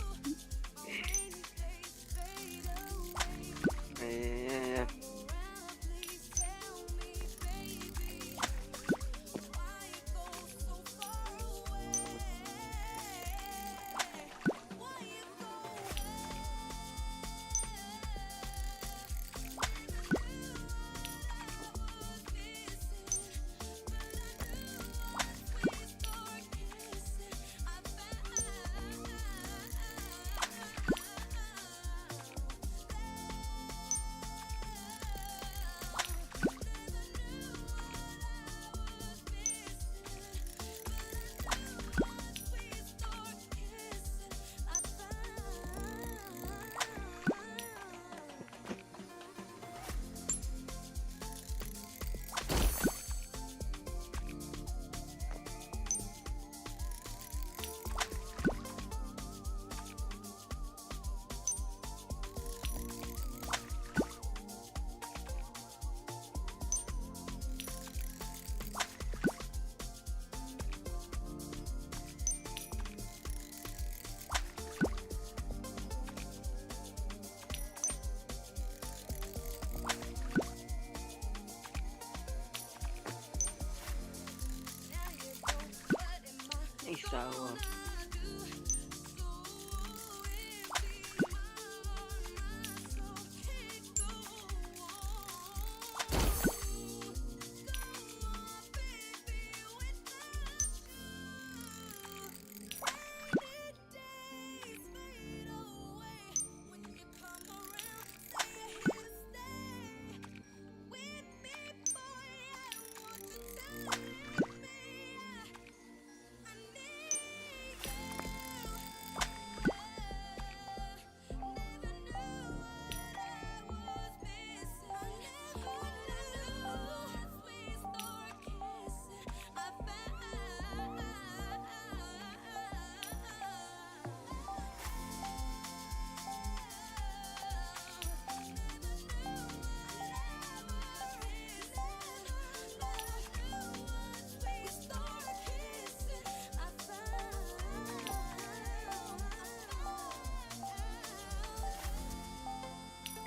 Sawah.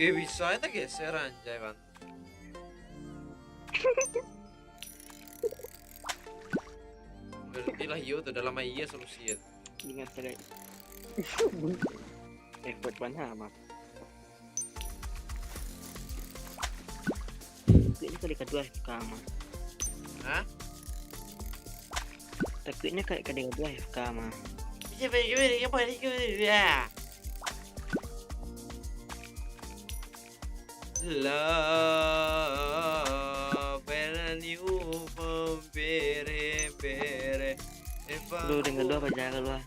Kayak bisa itu geser anjay kan. Berarti lah iya tuh dalam iya solusi. Ingat saya. Buat mana mah? kali kedua FK mah. Hah? Takutnya kayak kali kedua FK mah. Siapa yang ya? Love and you bere. Lu dengan dua apa jaga lu ah.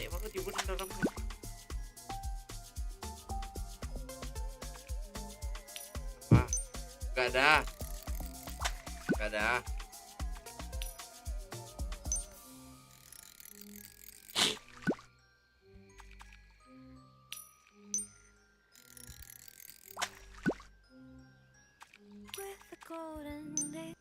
Emang tiba di dalam apa? Gak ada. With the golden lake.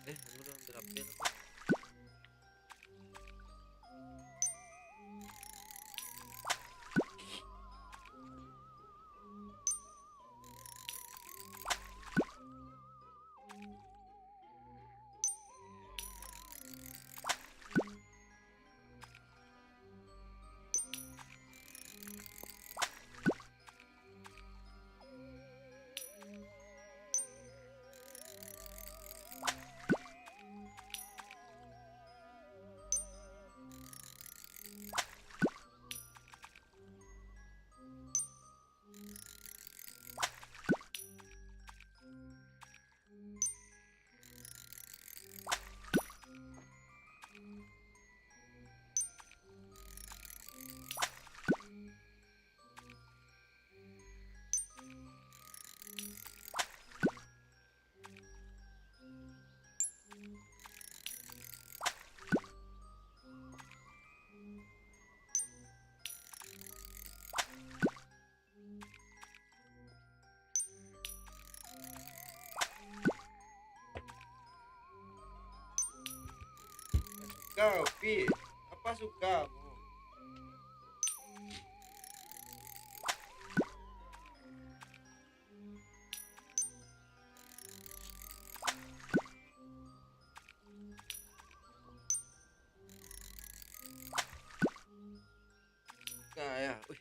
Lu udah ambil apa? Kau, Pi, apa sukamu? Kayak, wih.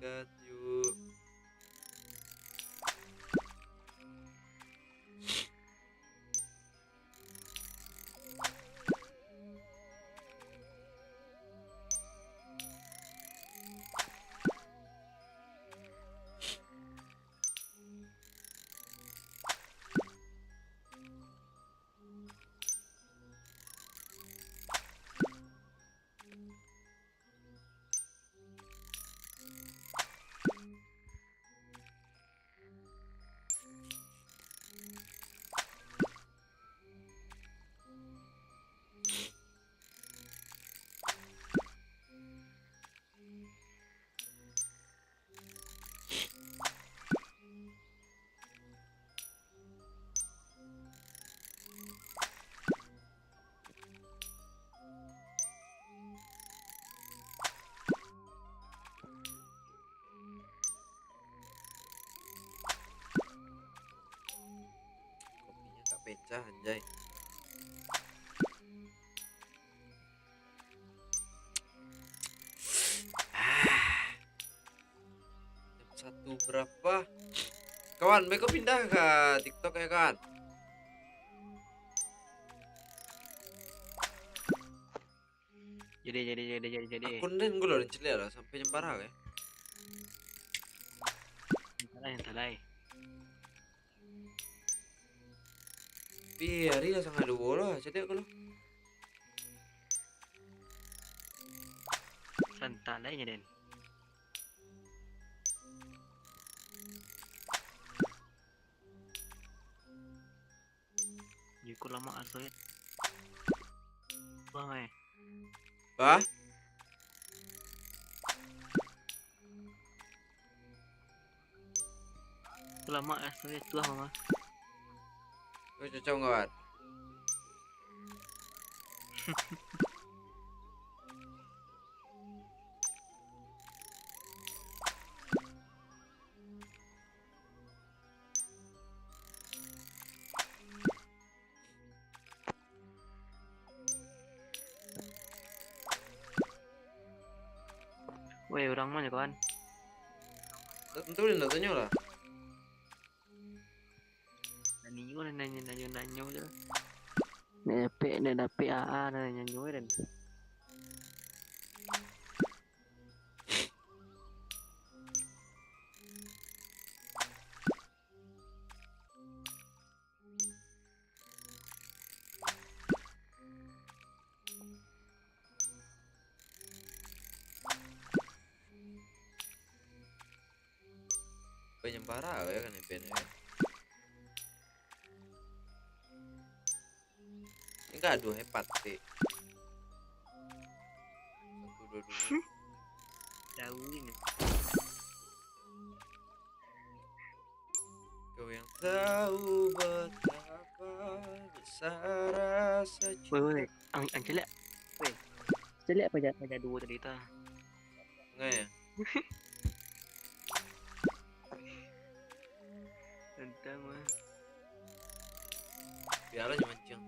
Got you. Kopinya tak pecah anjay. Jam 1 berapa? Kawan, Beko pindah ke TikTok ya kan? Jadi. Akun den gue loh celia lah sampai jam berapa ya? Yang talai. Biar dia sangat dua lah, jadi aku lo. Santalainya Den. Yuko lama asoy. Bang Bah, lama asoy tua mama. kau cocok kawan. Weh orang mana kawan? Tentu dia tanya lah. Nanyo nanyo je. Ne dapet AA nanyo Den. Penyembara ya kan event ya. Enggak aduh hebat sih. 1 2 2. Dawin. Kau yang tahu betapa besar rasa Weh cinta. ang celak. Weh. Celak pada dua tadi ta. Enggak ya? Entah mah. Biar aja mancing.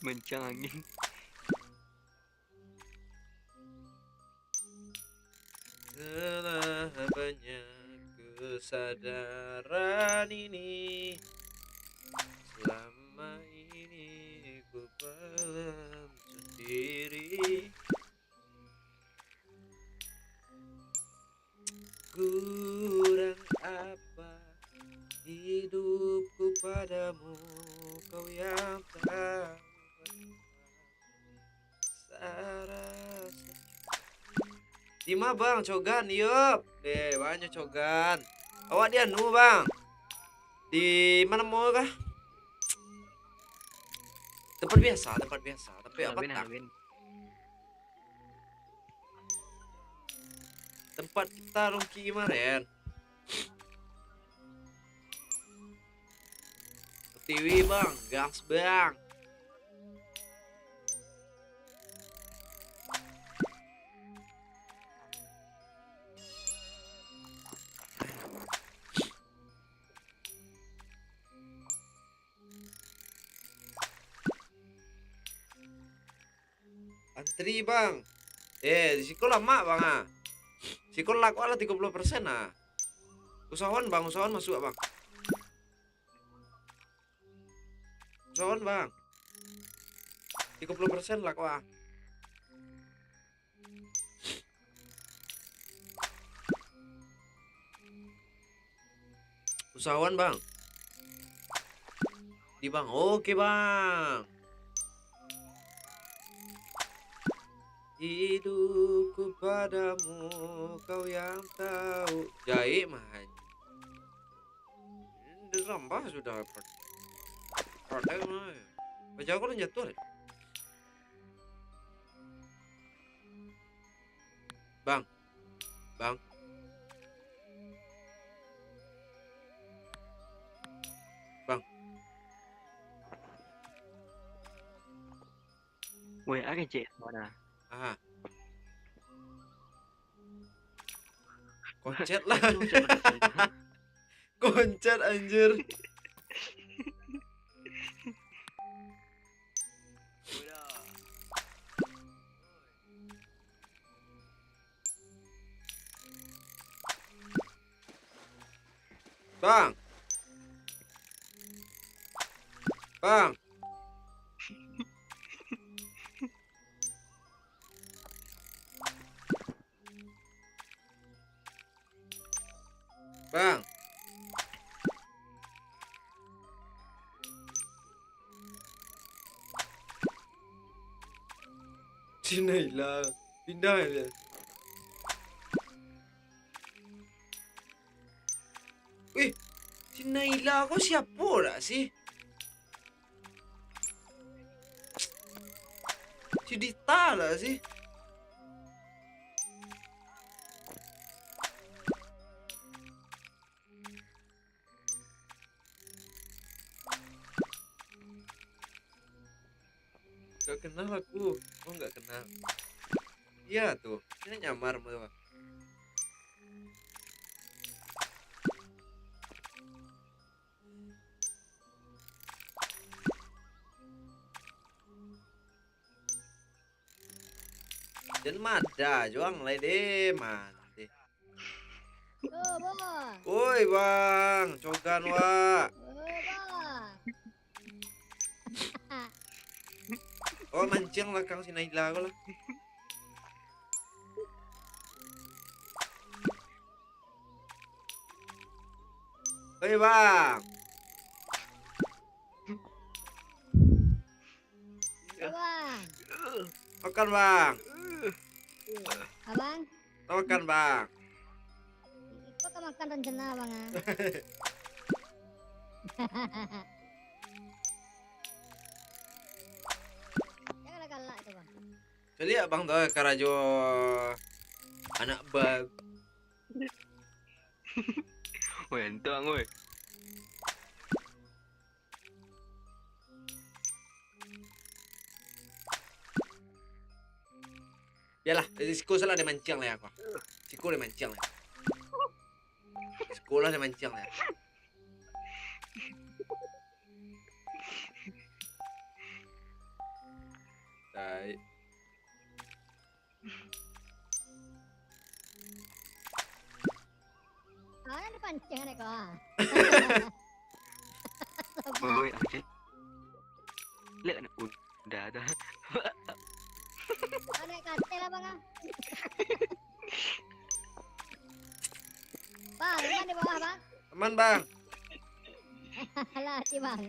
Mencang angin. Telah banyak kesadaran ini. Selama ini ku pendam sendiri. Kurang apa hidupku padamu, kau yang tahu rasa. Dima bang, cogan yup. Deh, banyak cogan. Awak dia nu bang. Di mana mau kah? Tempat biasa. Tapi apa tak? Tempat kita rongki kemarin. TV bang, gas bang. Antri bang. Di situ lama bang ah. Sikon laku ala 30% ah. Usahawan masuk bang. Usahawan bang. 30% laku ah. Usahawan bang. Di bang, oke bang. Hidupku padamu, kau yang tahu. Jahit mah. Dirambah sudah. Produk mah. Baca aku udah jatuh. Bang. Bang. Bang. Weh, ada cek mana? Ah. Koncet lah. Koncet anjir. Bang. Bang. Bang. Cina hilang. Pindah dia. Wih, Cina hilang kau siapa tak sih? Si Dita lah sih. Gak kenal aku. Oh gak kenal. Iya tuh. Ini nyamar tuh. Dan mada juang lai deh man. Oh, bang. Woi bang, cogan wa. Oh, bang. Oh mancing lah kang si Naila ko lah. Woi bang, Oh, bang. makan bang, Abang, makan bang. ito ka makan rencana, bang. Ah. Jangan galak itu, bang. Jadi ya bang tuh karajo anak bang. Woi, entang woi. Yalah, di sekolah dia mancing lah aku. Sekolah dia mancing lah. Sekolah dia mancing lah. Tai. Ah, ano pancing ko, ah. Woi, apa sih? Lihat udah ada. Ano kate lah, bang. Ah. Bang, iman di bawah, bang. Aman bang. Alah, si bang.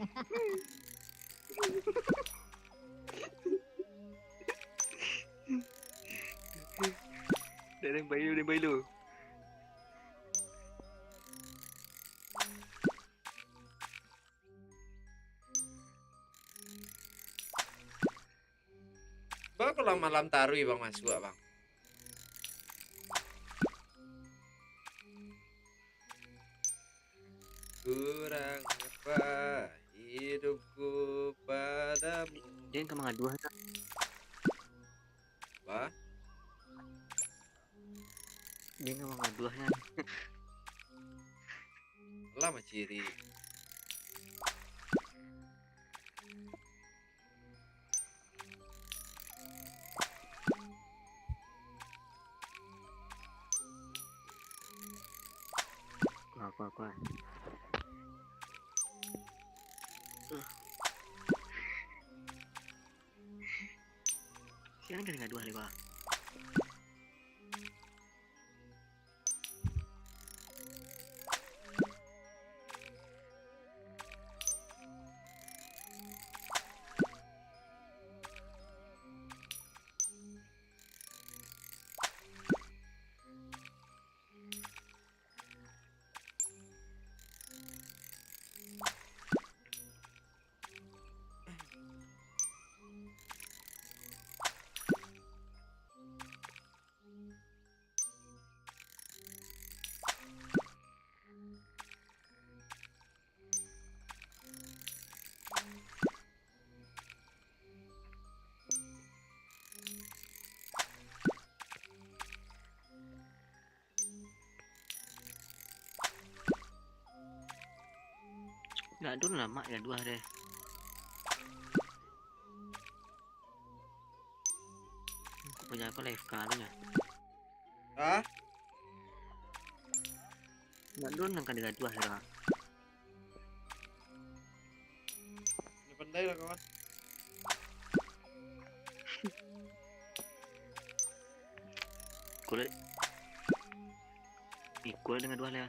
Dari bayi lu. Bang kalau malam tarwi bang masuk bang. Kurang apa hidupku padamu. Dia ke mga dua kan? Apa? Dia ke mga dua kan? Lama ciri. Apa? Siang kan nggak dua lebar. Nggak dulu lama ya dua deh. Aku punya apa live kali ya? Ah? Nggak dulu nangka dengan dua ya. Ini pandai lah kawan. Kulit. Ikut dengan dua ya.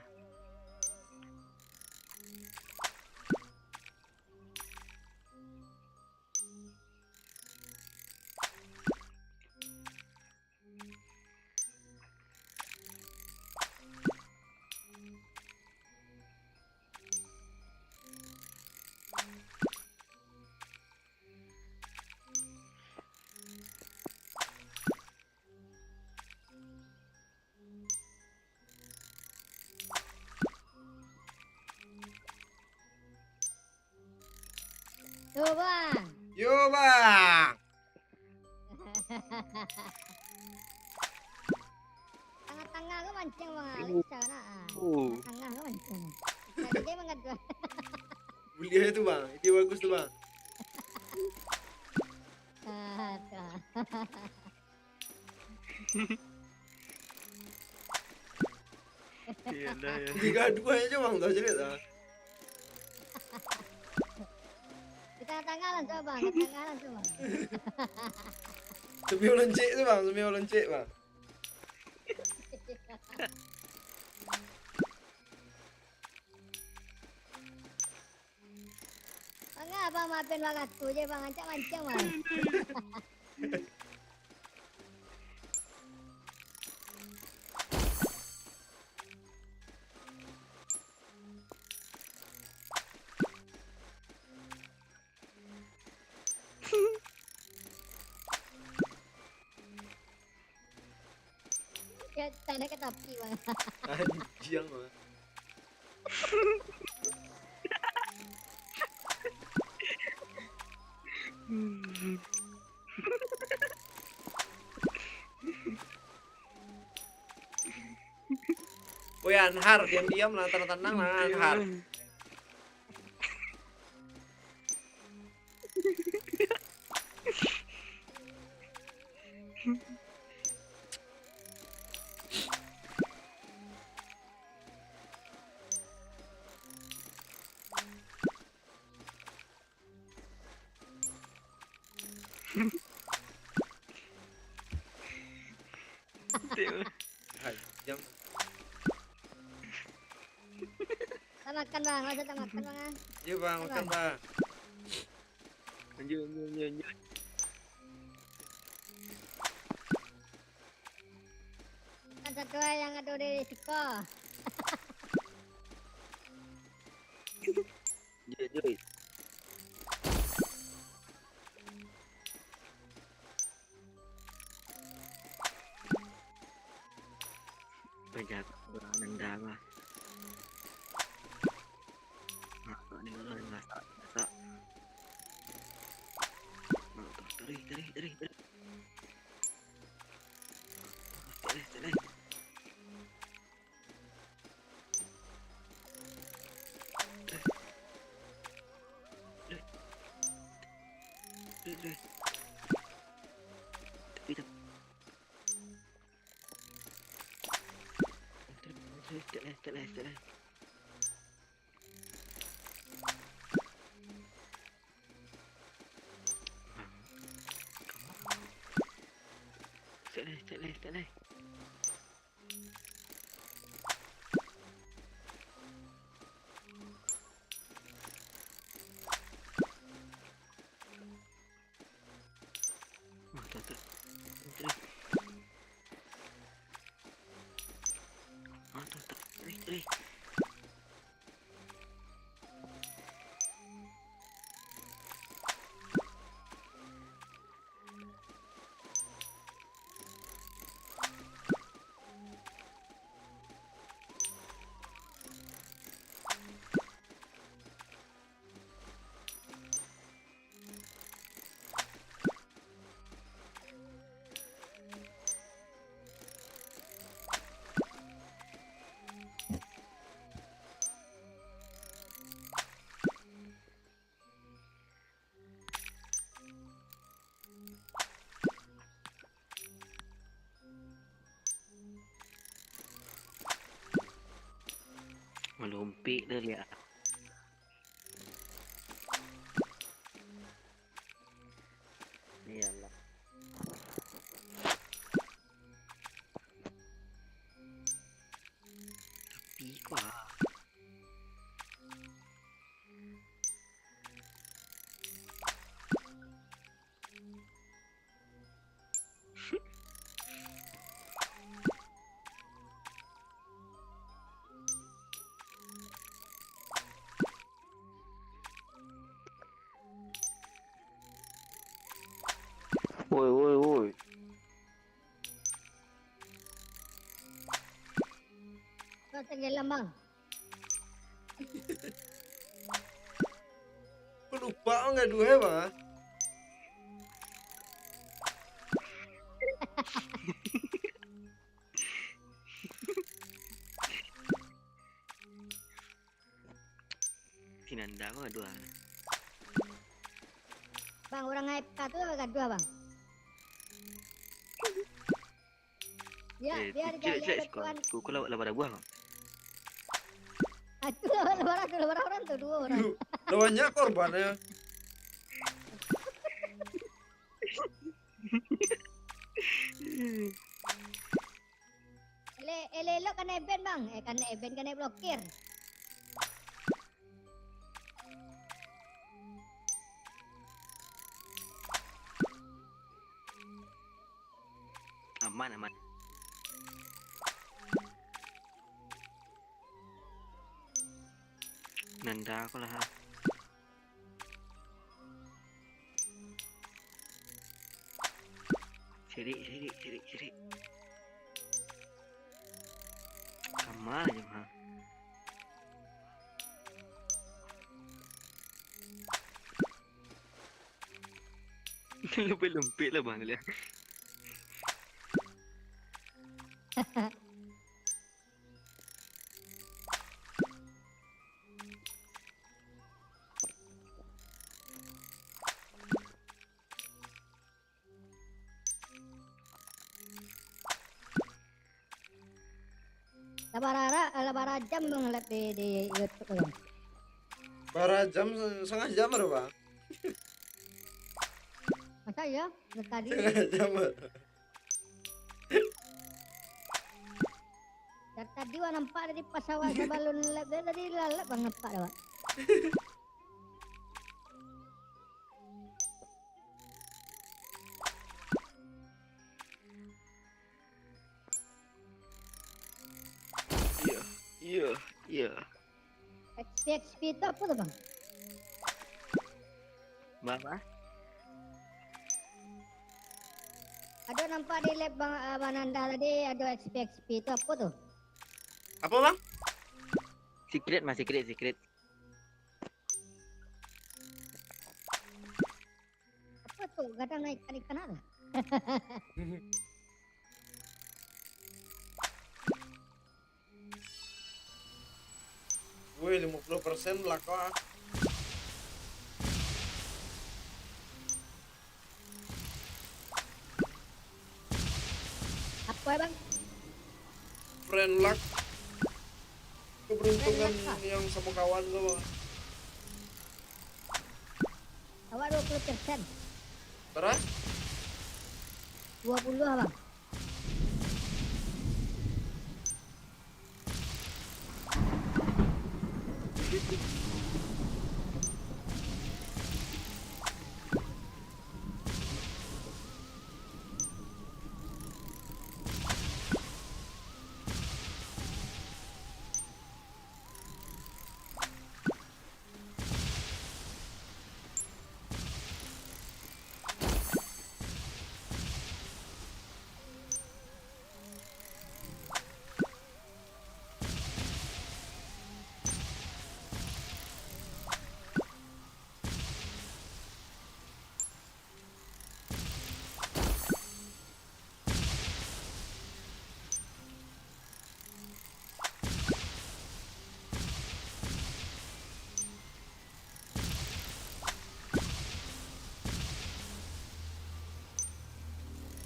Tuh bang. Yo bang. Tengah-tengah gue mancing bang. Bisa kan? Tengah gue mancing. Tadi dia mengadu. Bulia itu bang. Itu bagus tuh bang. Iya dah ya. Tiga dua aja bang. Tahu cerita dah. Di tengah-tengah langsung bang. Di tengah langsung bang. Semio lencik tuh bang. Semio lencik bang. Bang abang maafin bang aku je bang. Ancak mancing bang. Ya, tanda ke tepi bang. Anjing bang. Woi Anhar, diam-diam lah, tenang-tenang lah Anhar. Anjing. Kita makan bang. Masa kita makan bang. Ah. Iya bang, makan bang. Lanjut. Kan satu yang ada di Siko. Jui. Banyak orang nendang lah. Masak ni orang masak. Tarik. Tarik. Telah. Telah. Tarik. Melumpik dah lihat. Iyalah. Tapi kuah. Woi. Kau tenggelam bang. lupa nggak dua bang. Sinanda kok dua. Bang, orang AFK tuh agak dua bang. Ya, biar jelek jadi skor. tuan. Kuku lawan pada buah bang. Aku lebaran orang tuh dua orang. Lawannya korban ya. Elok kena event bang. Kena event kena blokir. Aman aman. Nanda aku lah. Sirik. Kamal aja mah. Lempit lah bang lihat. Lebaran jam bang lihat di YouTube tuh, bang. Bara jam setengah jam ada bang. Masa ya? Tadi Setengah jam. dari tadi wah nampak dari pesawat balon lab tadi lalap bang nampak dah. Bang. Iya. XP itu apa tuh bang? Mama. Ada nampak di lab bang Nanda tadi ada XP itu apa tuh? Apa bang? Secret mas secret. Apa tuh? Kadang naik ikan ada. Wih 50% lah kok. Apa ya bang? Friend luck. Keberuntungan Friend luck, yang sama kawan lo bang. Awak 20%. Berapa? 20 bang.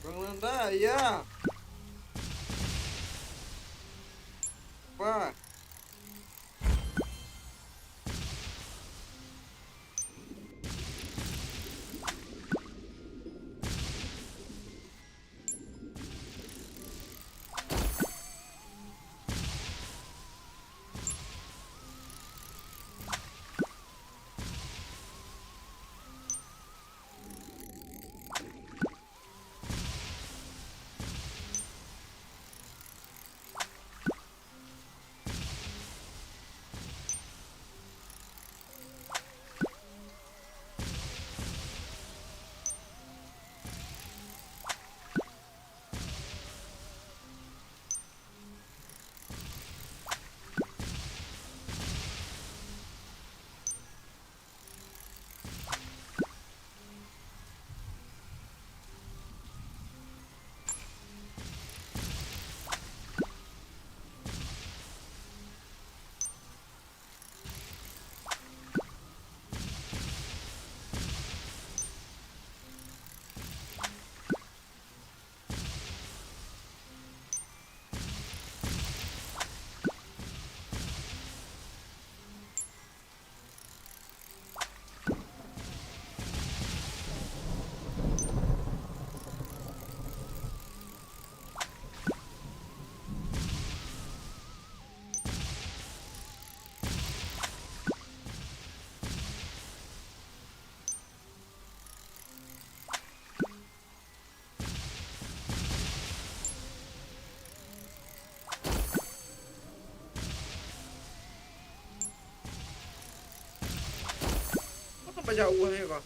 Bang Nanda ya. Apa? Kenapa jauhnya kok?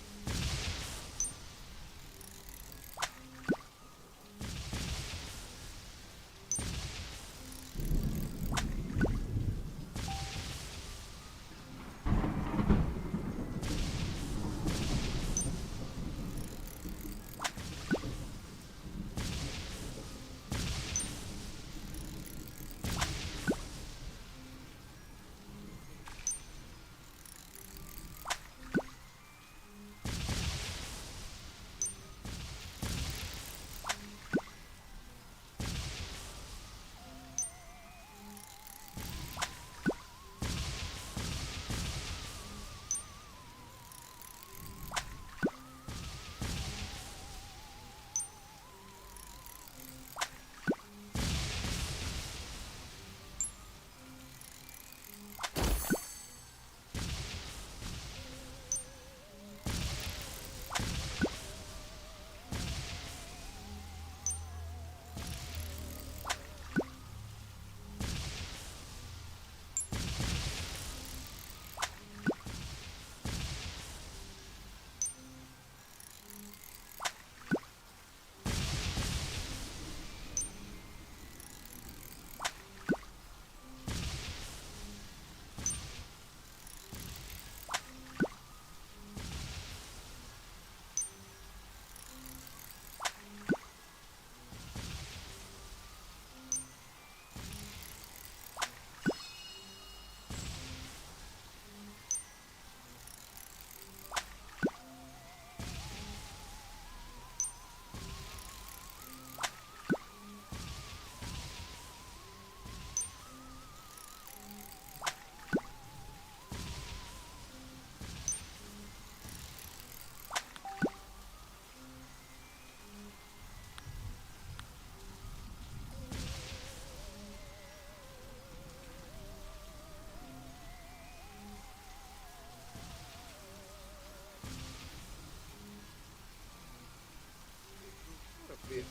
Tapi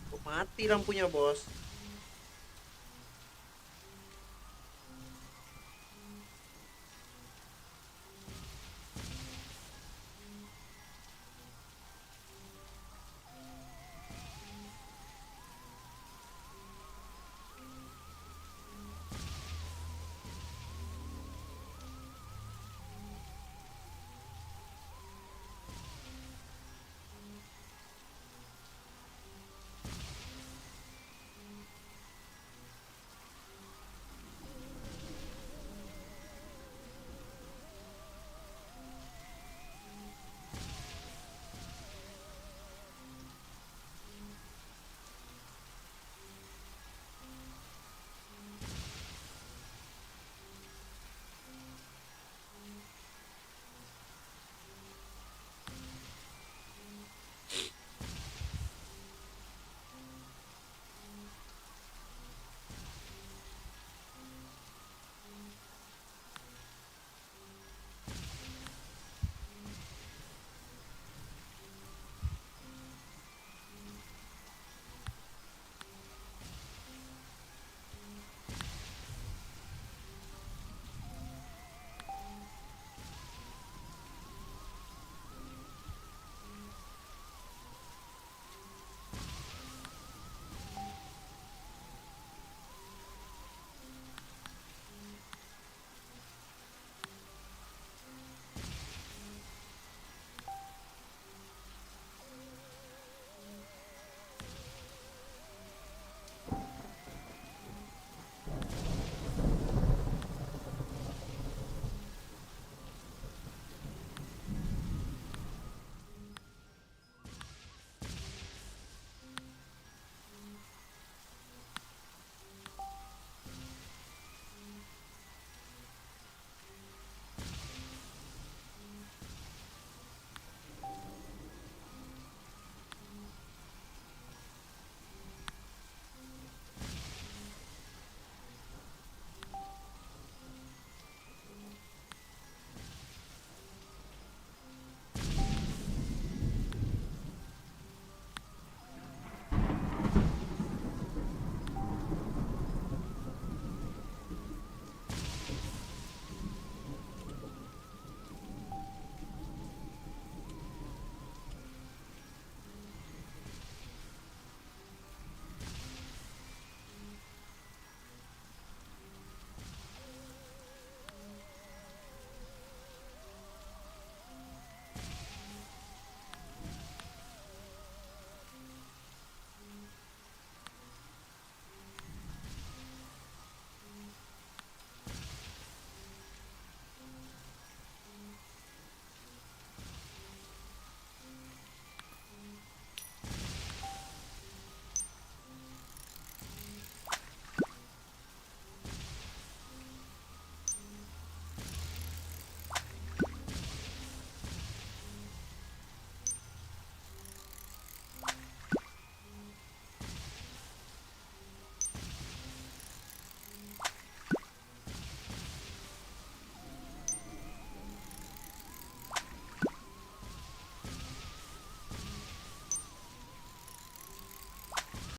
kok mati lampunya, Bos?